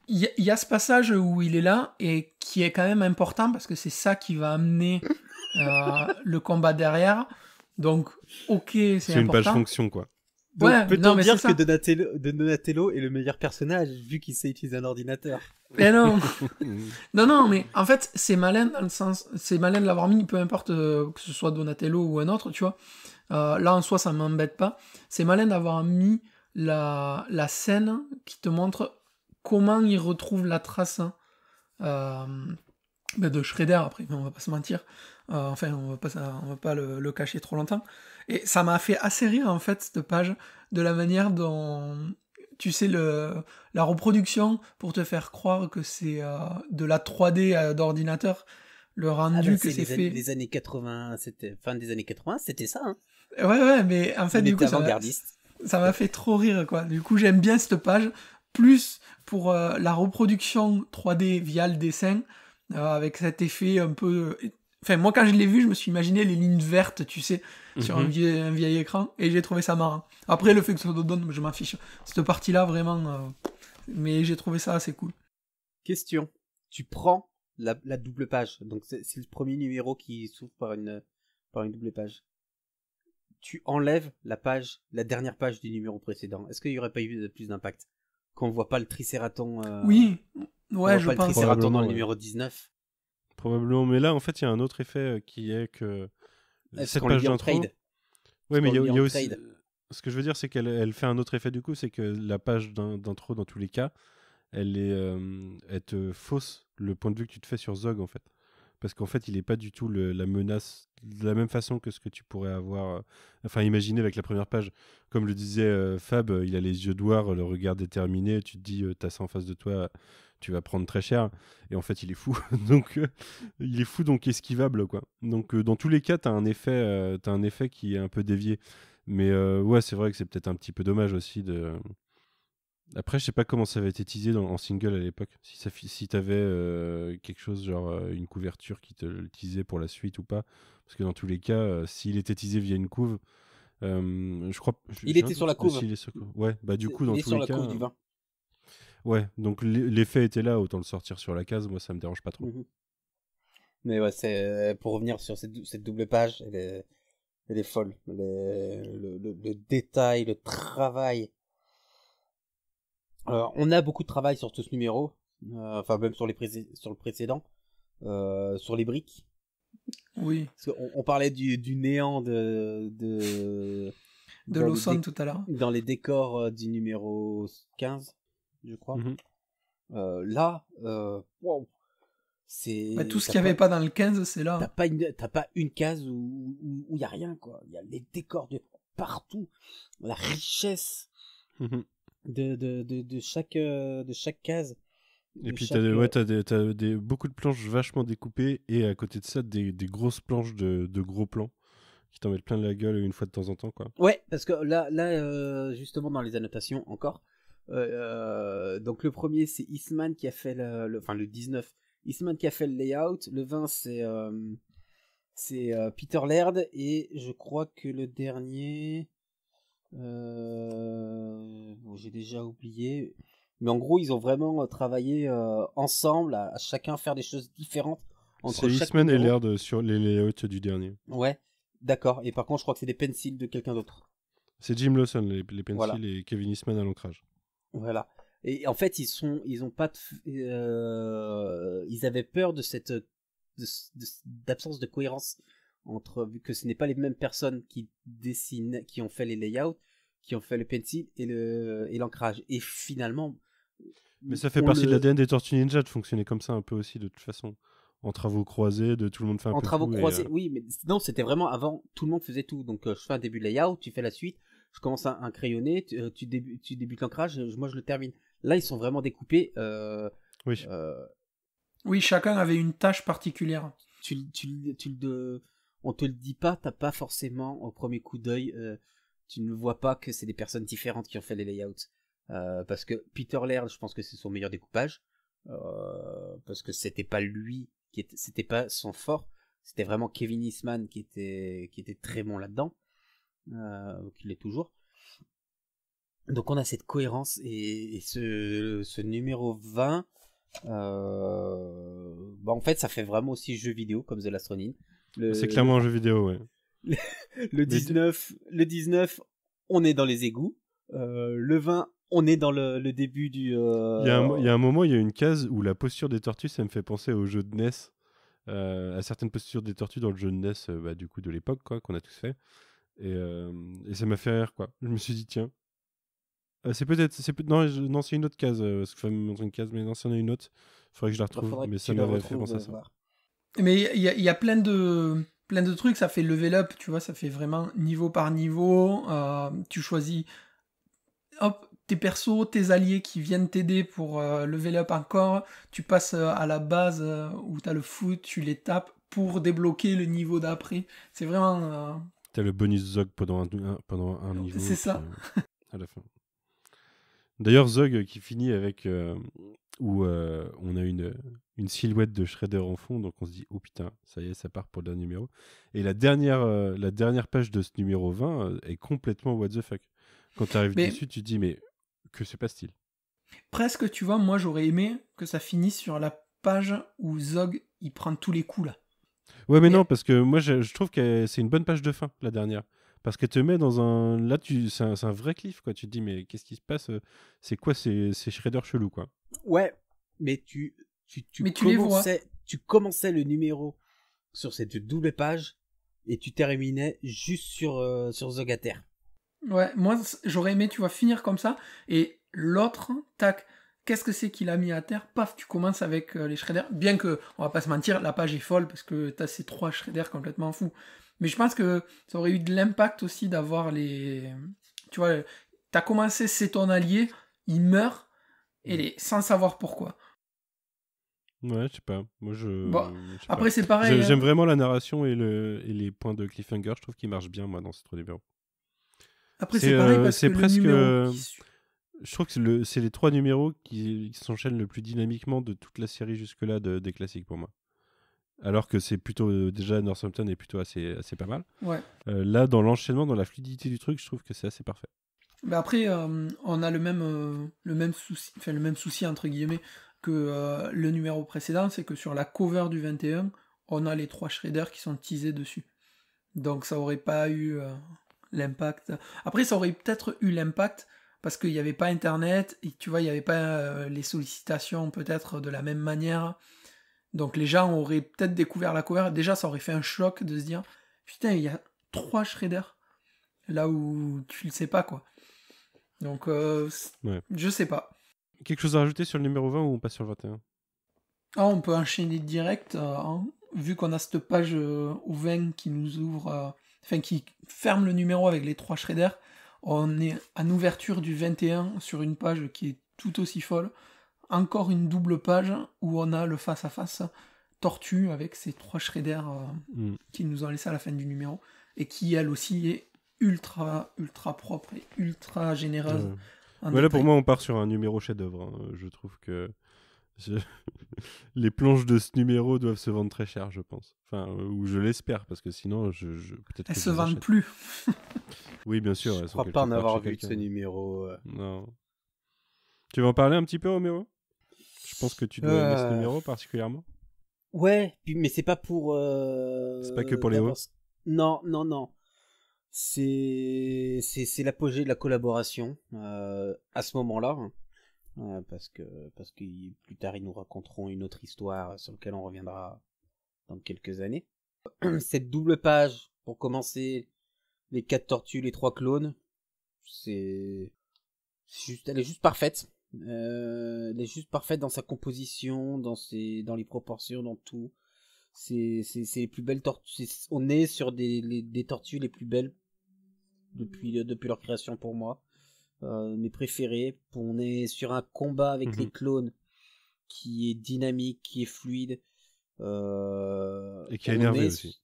B: il y a ce passage où il est là, et qui est quand même important, parce que c'est ça qui va amener le combat derrière. Donc, ok, c'est important.
H: Une page fonction, quoi.
I: Donc,
B: ouais,
I: peut-on dire que Donatello est le meilleur personnage, vu qu'il sait utiliser un ordinateur?
B: Mais non. non, mais en fait, c'est malin dans le sens... C'est malin de l'avoir mis, peu importe que ce soit Donatello ou un autre, tu vois. Là, en soi, ça m'embête pas. C'est malin d'avoir mis la scène qui te montre comment il retrouve la trace de Shredder, après, on va pas se mentir. Enfin, on va pas le cacher trop longtemps. Et ça m'a fait assez rire, en fait, cette page, de la manière dont, tu sais, la reproduction, pour te faire croire que c'est de la 3D d'ordinateur, le rendu que c'est fait...
I: Les années 80, fin des années 80, c'était ça, hein.
B: Ouais, mais en fait, du coup, ça m'a fait trop rire, quoi. Du coup, j'aime bien cette page, plus pour la reproduction 3D via le dessin, avec cet effet un peu... Enfin, moi, quand je l'ai vu, je me suis imaginé les lignes vertes, tu sais, sur un vieil écran, et j'ai trouvé ça marrant. Après, le fait que ce soit Dodon, je m'en fiche. Cette partie-là, vraiment... mais j'ai trouvé ça assez cool. Question.
I: Tu prends la double page, donc c'est le premier numéro qui s'ouvre par une double page. Tu enlèves la dernière page du numéro précédent. Est-ce qu'il n'y aurait pas eu plus d'impact? Qu'on ne voit pas le Tricératon...
B: Oui, ouais, je pense.
I: Le Tricératon dans le numéro 19.
H: Probablement, mais là, en fait, il y a un autre effet qui est que... cette page d'intro... Oui, mais il y a aussi... Ce que je veux dire, c'est qu'elle fait un autre effet du coup, c'est que la page d'intro, dans tous les cas, elle te fausse le point de vue que tu te fais sur Zog, en fait. Parce qu'en fait, il n'est pas du tout la menace de la même façon que ce que tu pourrais avoir... imaginer avec la première page. Comme le disait Fab, il a les yeux noirs, le regard déterminé, tu te dis, t'as ça en face de toi, tu vas prendre très cher. Et en fait, il est fou. donc esquivable, quoi. Donc, dans tous les cas, t'as un effet qui est un peu dévié. Mais ouais, c'est vrai que c'est peut-être un petit peu dommage aussi de... Après, je sais pas comment ça avait été teasé en single à l'époque. Si t'avais quelque chose, genre une couverture qui te le teasait pour la suite ou pas. Parce que dans tous les cas, s'il était teasé via une couve, je crois...
I: Il était sur la couve.
H: Ouais, bah du coup, dans tous les cas...
I: Il est sur la couve du vin.
H: Ouais, donc l'effet était là, autant le sortir sur la case, moi ça me dérange pas trop.
I: Mais ouais, c'est pour revenir sur cette double page, elle est folle. Le détail, le travail... on a beaucoup de travail sur tout ce numéro, même sur le précédent, sur les briques.
B: Oui.
I: Parce qu'on parlait du néant de
B: Lawson tout à l'heure.
I: Dans les décors du numéro 15, je crois. Là, wow, c'est...
B: tout ce qu'il n'y avait pas dans le 15, c'est là.
I: T'as pas une case où il n'y a rien, quoi. Il y a les décors de partout, la richesse de chaque case.
H: Et puis t'as beaucoup de planches vachement découpées, et à côté de ça des grosses planches de gros plans qui t'en mettent plein de la gueule une fois de temps en temps, quoi.
I: Ouais, parce que là justement dans les annotations encore, donc le premier c'est Eastman qui a fait le 19, Eastman qui a fait le layout, le 20 c'est Peter Laird, et je crois que le dernier j'ai déjà oublié, mais en gros ils ont vraiment travaillé ensemble à chacun faire des choses différentes entre
H: c'est
I: chaque
H: Eastman et
I: numéro.
H: Laird sur les layouts du dernier.
I: Ouais, d'accord, et par contre je crois que c'est des pencils de quelqu'un d'autre.
H: C'est Jim Lawson les pencils,
I: voilà.
H: Et Kevin Eastman à l'ancrage.
I: Voilà. Et en fait, ils ont pas, ils avaient peur de cette d'absence de cohérence entre, vu que ce n'est pas les mêmes personnes qui dessinent, qui ont fait les layouts, qui ont fait le pencil et l'ancrage. Et finalement,
H: Mais ça fait partie de l'ADN des Tortues Ninja de fonctionner comme ça un peu aussi de toute façon. En travaux croisés, de tout le monde fait un
I: en
H: peu
I: travaux
H: tout.
I: croisés, oui, mais non, c'était vraiment avant, tout le monde faisait tout. Donc je fais un début de layout, tu fais la suite, je commence à crayonner, tu débutes l'ancrage, moi je le termine. Là, ils sont vraiment découpés.
H: Oui.
B: Oui, chacun avait une tâche particulière.
I: On te le dit pas, t'as pas forcément au premier coup d'œil, tu ne vois pas que c'est des personnes différentes qui ont fait les layouts. Parce que Peter Laird, je pense que c'est son meilleur découpage, parce que c'était pas lui c'était pas son fort, c'était vraiment Kevin Eastman qui était très bon là-dedans, qui l'est toujours. Donc on a cette cohérence et ce numéro 20, en fait ça fait vraiment aussi jeu vidéo comme The Last Ronin.
H: C'est clairement un jeu vidéo, ouais.
I: Le 19, on est dans les égouts. Le 20, on est dans le début du...
H: Il y a un moment, il y a une case où la posture des tortues, ça me fait penser au jeu de NES. À certaines postures des tortues dans le jeu de NES, du coup, de l'époque, quoi, qu'on a tous fait. Et ça m'a fait rire, quoi. Je me suis dit, tiens. Non, c'est une autre case. Parce que je vais me montrer une case, mais non, s'il y en a une autre, il faudrait que je la retrouve. Mais ça m'avait fait penser à ça.
B: Mais il y a plein de trucs, ça fait level up, tu vois, ça fait vraiment niveau par niveau. Tu choisis tes persos, tes alliés qui viennent t'aider pour level up encore. Tu passes à la base où t'as le foot, tu les tapes pour débloquer le niveau d'après. C'est vraiment...
H: T'as le bonus Zog pendant un niveau.
B: C'est ça.
H: À la fin. D'ailleurs, Zog qui finit avec... où on a une silhouette de Shredder en fond, donc on se dit, oh putain, ça y est, ça part pour le dernier numéro. Et la dernière page de ce numéro 20 est complètement what the fuck. Quand tu arrives dessus, tu te dis, mais que se passe-t-il ?
B: Presque, tu vois, moi j'aurais aimé que ça finisse sur la page où Zog, il prend tous les coups là.
H: Ouais, mais non, parce que moi je trouve que c'est une bonne page de fin, la dernière. Parce qu'elle te met dans un... Là, c'est un vrai cliff, quoi. Tu te dis, mais qu'est-ce qui se passe ? C'est quoi ces shredders chelous, quoi.
I: Ouais, mais tu commençais le numéro sur cette double page et tu terminais juste sur Zogater.
B: Ouais, moi j'aurais aimé, tu vois, finir comme ça. Et l'autre, tac, qu'est-ce que c'est qu'il a mis à terre ? Paf, tu commences avec les shredders. Bien que, on va pas se mentir, la page est folle parce que t'as ces 3 shredders complètement fous. Mais je pense que ça aurait eu de l'impact aussi d'avoir les... Tu vois, t'as commencé, c'est ton allié, il meurt, sans savoir pourquoi.
H: Ouais, je sais pas. Moi,
B: Bon,
H: je sais
B: après,
H: pas.
B: c'est pareil.
H: J'aime vraiment la narration et les points de cliffhanger. Je trouve qu'ils marchent bien, moi, dans ce numéro.
B: Après, c'est pareil parce que
H: presque...
B: le numéro...
H: Je trouve que c'est les 3 numéros qui s'enchaînent le plus dynamiquement de toute la série jusque-là des classiques pour moi. Alors que c'est plutôt... déjà, Northampton est plutôt assez pas mal.
B: Ouais.
H: Là, dans l'enchaînement, dans la fluidité du truc, je trouve que c'est assez parfait.
B: Mais après, on a le même souci, entre guillemets, que le numéro précédent, c'est que sur la cover du 21, on a les 3 shredders qui sont teasés dessus. Donc ça aurait pas eu l'impact. Après, ça aurait peut-être eu l'impact parce qu'il n'y avait pas Internet, et tu vois, il n'y avait pas les sollicitations peut-être de la même manière. Donc les gens auraient peut-être découvert la cover. Déjà, ça aurait fait un choc de se dire, putain, il y a 3 shredders. Là où tu le sais pas, quoi. Donc, je sais pas.
H: Quelque chose à rajouter sur le numéro 20 ou on passe sur le 21 ?
B: On peut enchaîner direct, vu qu'on a cette page au 20 qui nous ouvre, qui ferme le numéro avec les 3 shredders. On est en ouverture du 21 sur une page qui est tout aussi folle. Encore une double page où on a le face-à-face tortue avec ces 3 shredders qui nous ont laissé à la fin du numéro et qui, elle aussi, est ultra propre et ultra généreuse.
H: Là, pour moi, on part sur un numéro chef-d'œuvre. Je trouve que les planches de ce numéro doivent se vendre très cher, je pense. Enfin, ou je l'espère, parce que sinon, peut-être
B: elles se vendent plus.
H: Oui, bien sûr.
I: Je crois pas en avoir vu de ce numéro.
H: Non. Tu veux en parler un petit peu, Roméo ? Je pense que tu dois aimer ce numéro particulièrement.
I: Ouais, mais c'est pas pour...
H: C'est pas que pour les hauts.
I: Non. C'est l'apogée de la collaboration à ce moment-là. parce que plus tard ils nous raconteront une autre histoire sur laquelle on reviendra dans quelques années. Cette double page, pour commencer, les 4 tortues, les 3 clones, elle est juste parfaite. Elle est juste parfaite dans sa composition, dans les proportions, dans tout. C'est les plus belles tortues. On est sur des tortues les plus belles depuis leur création pour moi. Mes préférés. On est sur un combat avec les clones qui est dynamique, qui est fluide.
H: Et qui a énervé aussi.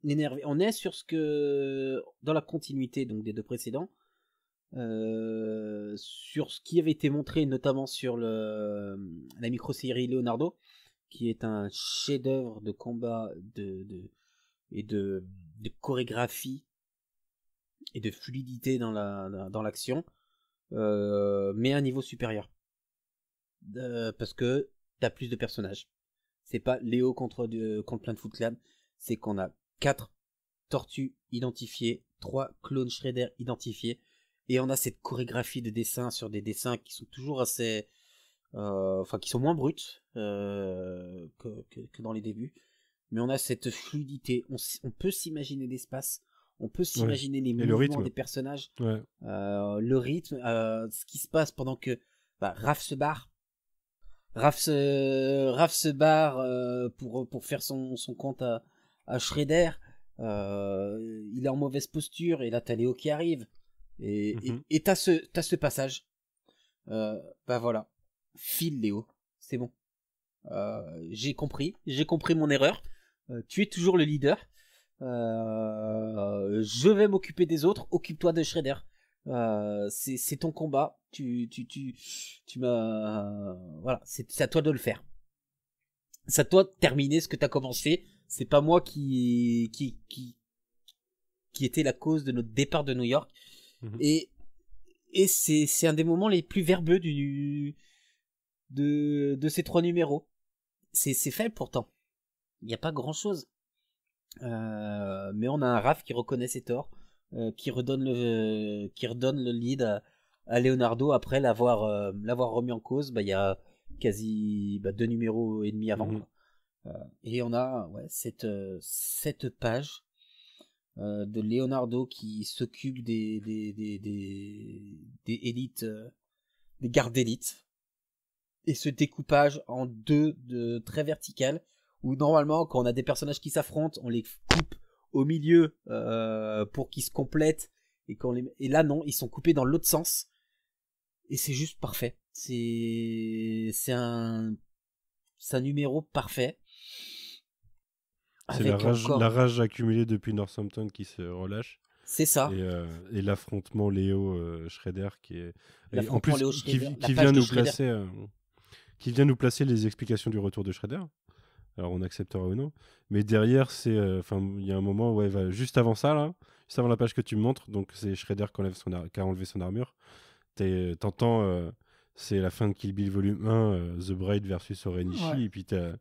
I: On est sur ce que, dans la continuité donc des 2 précédents, sur ce qui avait été montré notamment sur la micro-série Leonardo, qui est un chef-d'œuvre de combat et de chorégraphie et de fluidité dans l'action, mais à un niveau supérieur, parce que t'as plus de personnages. C'est pas Léo contre plein de Foot Clan, c'est qu'on a 4 tortues identifiées, 3 clones Shredder identifiés, et on a cette chorégraphie de dessin sur des dessins qui sont toujours assez qui sont moins bruts que dans les débuts, mais on a cette fluidité, on peut s'imaginer l'espace, on peut s'imaginer les mouvements des personnages, le rythme, ce qui se passe pendant que Raph se barre pour faire son compte à Shredder. Il est en mauvaise posture, et là t'as Léo qui arrive, et t'as ce passage, voilà, file Léo, c'est bon, j'ai compris mon erreur, tu es toujours le leader, je vais m'occuper des autres, occupe-toi de Shredder, c'est ton combat, tu m'as, voilà, c'est à toi de le faire, c'est à toi de terminer ce que t'as commencé. C'est pas moi qui était la cause de notre départ de New York. Et c'est un des moments les plus verbeux de ces 3 numéros. C'est faible pourtant. Il n'y a pas grand chose. Mais on a un Raph qui reconnaît ses torts, qui redonne le lead à Leonardo après l'avoir remis en cause. Il y a quasi 2 numéros et demi avant. Et on a cette page de Leonardo qui s'occupe des élites, des gardes d'élite, et ce découpage en 2 très vertical, où normalement quand on a des personnages qui s'affrontent, on les coupe au milieu pour qu'ils se complètent, et là non, ils sont coupés dans l'autre sens, et c'est juste parfait. C'est un numéro parfait.
H: C'est la rage accumulée depuis Northampton qui se relâche.
I: C'est ça.
H: Et l'affrontement Léo-Shredder qui est...
I: En plus,
H: qui vient nous placer les explications du retour de Shredder. Alors on acceptera ou non. Mais derrière, il y a un moment, juste avant ça, là, juste avant la page que tu me montres, donc c'est Shredder qui a enlevé son armure. T'entends, c'est la fin de Kill Bill volume 1, The Braid versus Orenishi, et puis t'as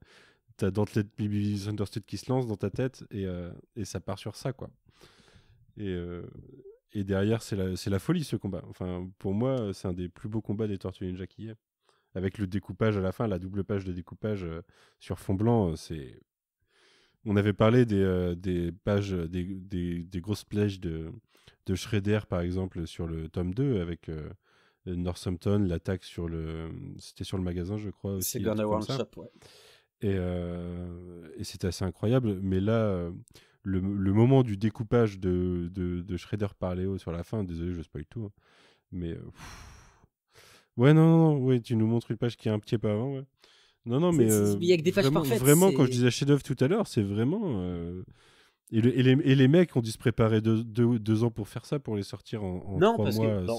H: Don't Let Me Be Misunderstood qui se lance dans ta tête, et ça part sur ça, quoi. Et derrière, c'est la folie, ce combat. Enfin, pour moi, c'est un des plus beaux combats des Tortues Ninja qui y ait. Avec le découpage à la fin, la double page de découpage sur fond blanc, c'est... On avait parlé des pages, des grosses pages de Shredder, par exemple, sur le tome 2, avec Northampton, l'attaque c'était sur le magasin, je crois, aussi.
I: C'est Gonna One Shop, ouais.
H: Et c'était assez incroyable, mais là, le moment du découpage de Shredder par Léo sur la fin, désolé, je spoil tout, hein, mais ouais, tu nous montres une page qui est un petit peu avant, ouais. Non, mais
I: il y a que des pages parfaites.
H: Vraiment, quand je disais chef-d'œuvre tout à l'heure, c'est vraiment. Et les mecs ont dû se préparer 2 ans pour faire ça, pour les sortir en 3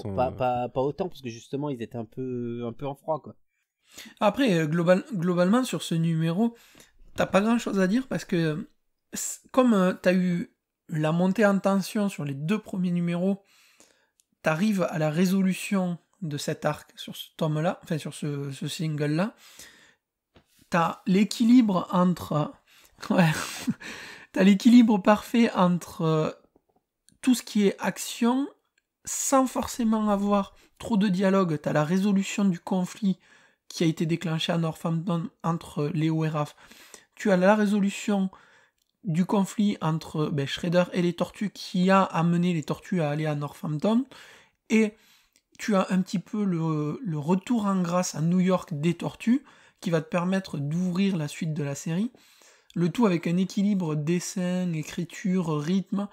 H: mois.
I: Pas autant, parce que justement, ils étaient un peu en froid, quoi.
B: Après, globalement, sur ce numéro, t'as pas grand chose à dire, parce que comme t'as eu la montée en tension sur les 2 premiers numéros, t'arrives à la résolution de cet arc sur ce tome-là, enfin sur ce single-là. T'as l'équilibre entre... Ouais. T'as l'équilibre parfait entre tout ce qui est action, sans forcément avoir trop de dialogue. T'as la résolution du conflit qui a été déclenché à Northampton entre Léo et Raph. Tu as la résolution du conflit entre Shredder et les tortues qui a amené les tortues à aller à Northampton. Et tu as un petit peu le retour en grâce à New York des tortues qui va te permettre d'ouvrir la suite de la série. Le tout avec un équilibre dessin, écriture, rythme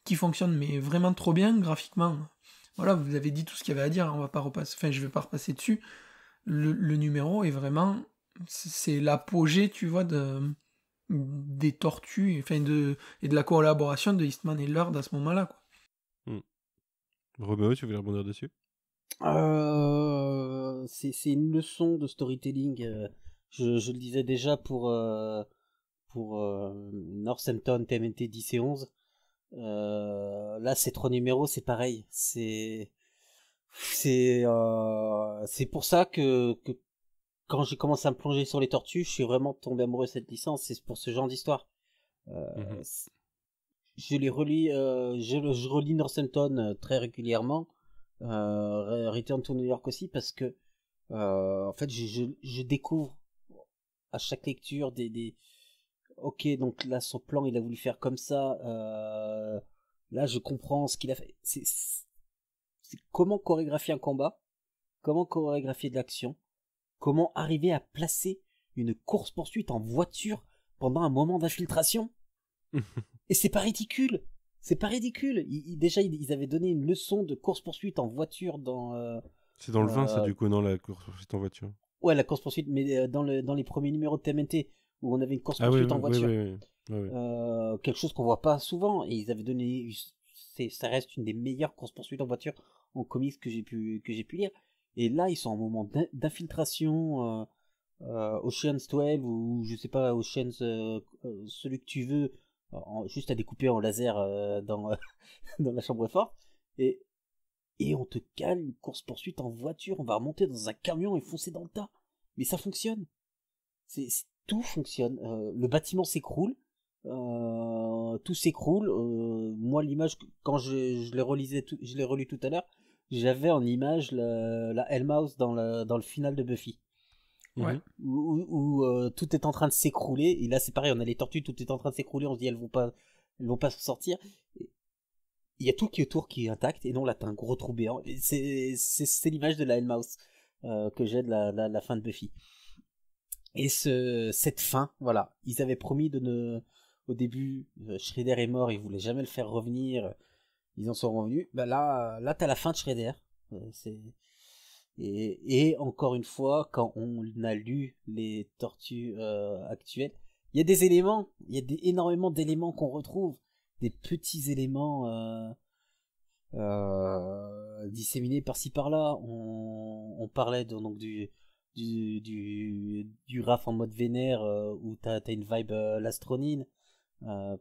B: qui fonctionne mais vraiment trop bien graphiquement. Voilà, vous avez dit tout ce qu'il y avait à dire, on va pas repasser, enfin je vais pas repasser dessus. Le numéro est vraiment, c'est l'apogée, tu vois, des tortues, enfin et de la collaboration de Eastman et Lord à ce moment-là, quoi.
H: Roméo, tu voulais rebondir dessus?
I: C'est une leçon de storytelling. Je le disais déjà pour Northampton, TMNT 10 et 11. Là, ces 3 numéros, c'est pareil. C'est pour ça que quand j'ai commencé à me plonger sur les tortues, je suis vraiment tombé amoureux de cette licence. C'est pour ce genre d'histoire. Je les relis, je relis Northampton très régulièrement. Return to New York aussi parce que en fait je découvre à chaque lecture des ok, donc là son plan il a voulu faire comme ça, là je comprends ce qu'il a fait. C'est comment chorégraphier un combat, comment chorégraphier de l'action, comment arriver à placer une course poursuite en voiture pendant un moment d'infiltration. Et c'est pas ridicule. C'est pas ridicule. Déjà, ils avaient donné une leçon de course-poursuite en voiture dans...
H: C'est dans le 20, ça, du coup, non, la course-poursuite en voiture.
I: Ouais, la course-poursuite, mais dans les premiers numéros de TMNT, où on avait une course-poursuite en voiture.
H: Oui.
I: Quelque chose qu'on voit pas souvent. Et ils avaient donné... Ça reste une des meilleures courses-poursuites en voiture en comics que j'ai pu lire. Et là, ils sont en moment d'infiltration... Ocean's 12, ou je sais pas, Ocean's... celui que tu veux... juste à découper en laser dans la chambre forte et on te cale une course poursuite en voiture, on va remonter dans un camion et foncer dans le tas, mais ça fonctionne, tout fonctionne. Le bâtiment s'écroule, tout s'écroule. Moi l'image, quand je l'ai relu tout à l'heure, j'avais en image la Hellmouth dans le final de Buffy.
B: Ouais.
I: Où tout est en train de s'écrouler, et là c'est pareil, on a les tortues, tout est en train de s'écrouler, on se dit elles vont pas s'en sortir. Il y a tout qui est autour qui est intact, et non là t'as un gros trou béant. C'est l'image de la Hellmouth que j'ai de la fin de Buffy. Et cette fin, voilà, ils avaient promis au début, Shredder est mort, ils voulaient jamais le faire revenir, ils en sont revenus. Bah là t'as la fin de Shredder. Et encore une fois, quand on a lu les tortues actuelles, il y a des éléments, énormément d'éléments qu'on retrouve, des petits éléments disséminés par-ci par-là. On parlait donc du Raph en mode vénère, où t'as une vibe l'astronine.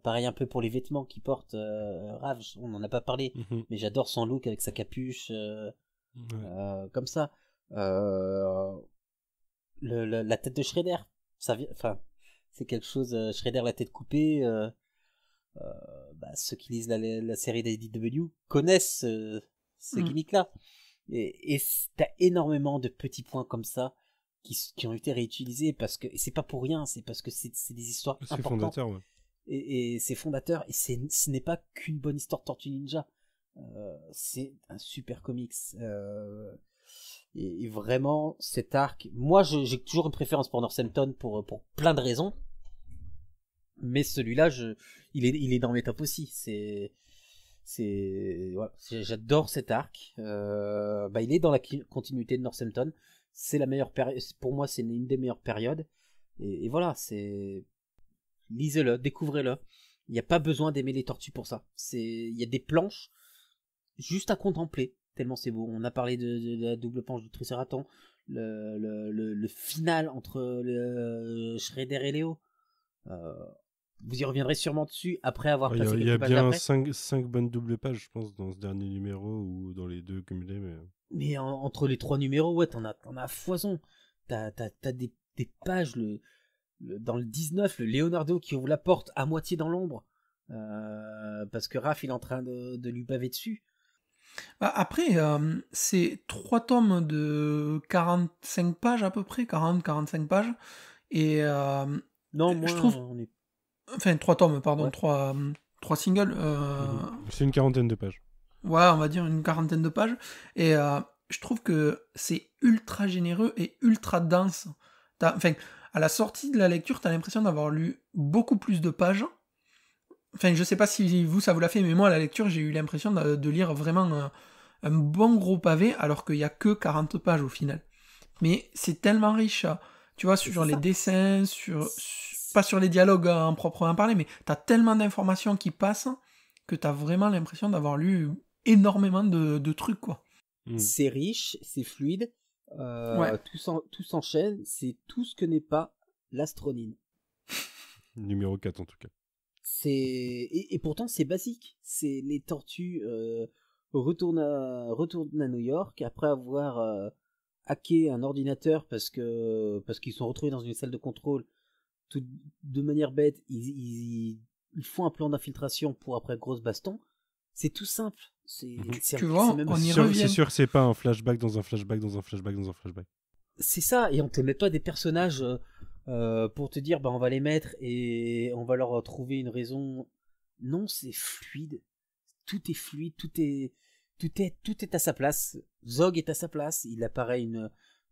I: Pareil un peu pour les vêtements qu'il porte, Raph, on en a pas parlé, mais j'adore son look avec sa capuche. Comme ça, la tête de Shredder, c'est quelque chose. Shredder la tête coupée. Ceux qui lisent la série d'IDW connaissent ce gimmick-là, et t'as énormément de petits points comme ça qui ont été réutilisés parce que c'est pas pour rien, c'est parce que c'est des histoires importantes.
H: Fondateur, ouais.
I: Et c'est fondateur, et ce n'est pas qu'une bonne histoire de Tortue Ninja. C'est un super comics, et vraiment cet arc, moi j'ai toujours une préférence pour Northampton pour plein de raisons, mais celui-là il est dans mes tops aussi. Voilà, j'adore cet arc. Il est dans la continuité de Northampton, c'est la meilleure période pour moi, c'est une des meilleures périodes, et voilà, lisez-le, découvrez-le. Il n'y a pas besoin d'aimer les tortues pour ça. Il y a des planches juste à contempler, tellement c'est beau. On a parlé de la double planche du Triceraton, le final entre Shredder et Léo. Vous y reviendrez sûrement dessus après avoir passé quelques pages.
H: Il y a bien
I: après.
H: 5 bonnes doubles pages, je pense, dans ce dernier numéro ou dans les deux cumulés.
I: Mais entre les 3 numéros, ouais, t'en as à foison. T'as des pages, dans le 19, le Leonardo qui ouvre la porte à moitié dans l'ombre, parce que Raph il est en train de lui baver dessus.
B: Bah, après, c'est 3 tomes de 45 pages à peu près, 40-45 pages. Et
I: Non,
B: je
I: moi,
B: trouve.
I: on est...
B: Enfin, 3 tomes, pardon,
I: Ouais.
B: 3 singles.
H: C'est une quarantaine de pages.
B: Ouais, on va dire une quarantaine de pages. Et je trouve que c'est ultra généreux et ultra dense. Enfin, à la sortie de la lecture, t'as l'impression d'avoir lu beaucoup plus de pages. Enfin, je sais pas si vous, ça vous l'a fait, mais moi, à la lecture, j'ai eu l'impression de lire vraiment un bon gros pavé, alors qu'il y a que 40 pages au final. Mais c'est tellement riche, tu vois, sur les dessins, pas sur les dialogues en proprement parler, mais t'as tellement d'informations qui passent que t'as vraiment l'impression d'avoir lu énormément de trucs, quoi.
I: C'est riche, c'est fluide,
B: Ouais.
I: tout s'enchaîne, c'est tout ce que n'est pas l'astronine.
H: Numéro 4 en tout cas.
I: Et pourtant c'est basique. C'est les tortues retournent à New York après avoir hacké un ordinateur parce qu'ils sont retrouvés dans une salle de contrôle. Tout, de manière bête, ils font un plan d'infiltration pour après grosse baston. C'est tout simple.
B: Tu vois, on y revient.
H: C'est sûr, c'est pas un flashback dans un flashback dans un flashback dans un flashback.
I: C'est ça, et on te met pas des personnages pour te dire bah on va les mettre et on va leur trouver une raison. Non, c'est fluide. Tout est fluide, tout est à sa place. Zog est à sa place. Il apparaît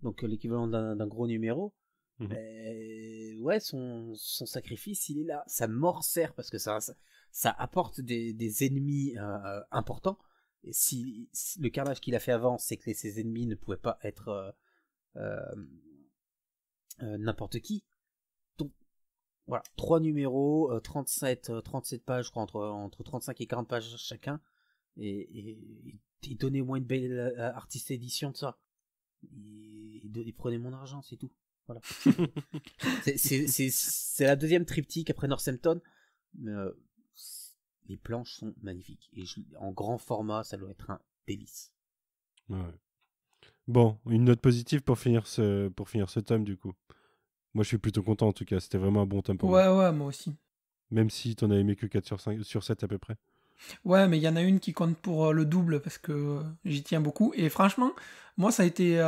I: donc l'équivalent d'un gros numéro. Ouais, son sacrifice, il est là. Sa mort sert parce que ça apporte des ennemis importants. Et si le carnage qu'il a fait avant, c'est que ses ennemis ne pouvaient pas être n'importe qui. Donc voilà, 3 numéros, 37 pages, je crois, entre 35 et 40 pages chacun, et donnez moi une belle artiste édition de ça. Et prenez mon argent, c'est tout. Voilà. c'est la deuxième triptyque après Northampton. Les planches sont magnifiques. Et en grand format, ça doit être un délice.
H: Ouais. Bon, une note positive pour finir ce tome du coup. Moi je suis plutôt content en tout cas, c'était vraiment un bon tome pour moi.
B: Ouais, moi aussi.
H: Même si t'en as aimé que 4 sur 7 à peu près.
B: Ouais, mais il y en a une qui compte pour le double parce que j'y tiens beaucoup. Et franchement, moi ça a été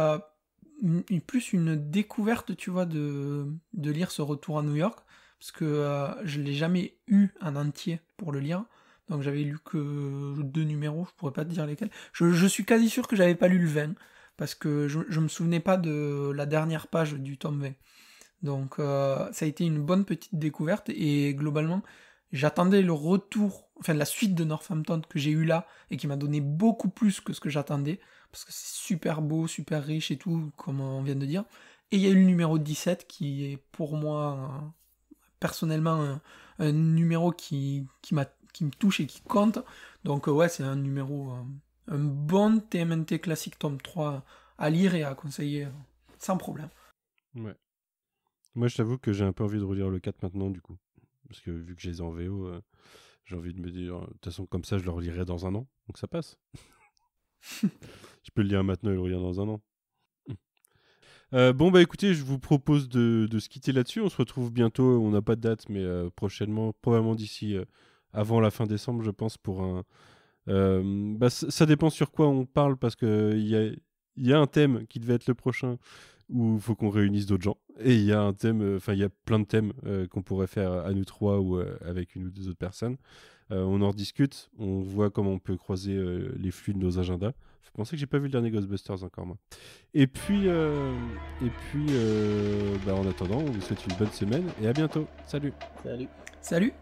B: plus une découverte, tu vois, de lire ce retour à New York. Parce que je l'ai jamais eu en entier pour le lire. Donc j'avais lu que 2 numéros, je pourrais pas te dire lesquels. Je suis quasi sûr que j'avais pas lu le 20. Parce que je me souvenais pas de la dernière page du tome 20. Donc ça a été une bonne petite découverte. Et globalement, j'attendais le retour, enfin la suite de Northampton que j'ai eu là, et qui m'a donné beaucoup plus que ce que j'attendais. Parce que c'est super beau, super riche et tout, comme on vient de dire. Et il y a eu le numéro 17 qui est pour moi... personnellement un numéro qui me touche et qui compte. Donc ouais, c'est un numéro, un bon TMNT classique tome 3 à lire et à conseiller sans problème.
H: Ouais. Moi je t'avoue que j'ai un peu envie de relire le 4 maintenant du coup. Parce que vu que je les ai en VO, j'ai envie de me dire, de toute façon comme ça je le relirai dans un an, donc ça passe. Je peux le lire maintenant et le relire dans un an. Bon bah écoutez, je vous propose de se quitter là-dessus. On se retrouve bientôt, on n'a pas de date, mais prochainement, probablement d'ici avant la fin décembre, je pense, pour un... ça dépend sur quoi on parle, parce qu'il y a un thème qui devait être le prochain, où il faut qu'on réunisse d'autres gens. Et il y a un thème, il y a plein de thèmes qu'on pourrait faire à nous trois ou avec une ou deux autres personnes. On en rediscute, on voit comment on peut croiser les flux de nos agendas. Je pensais que j'ai pas vu le dernier Ghostbusters encore moi. Et puis en attendant, on vous souhaite une bonne semaine et à bientôt. Salut.
I: Salut.
B: Salut.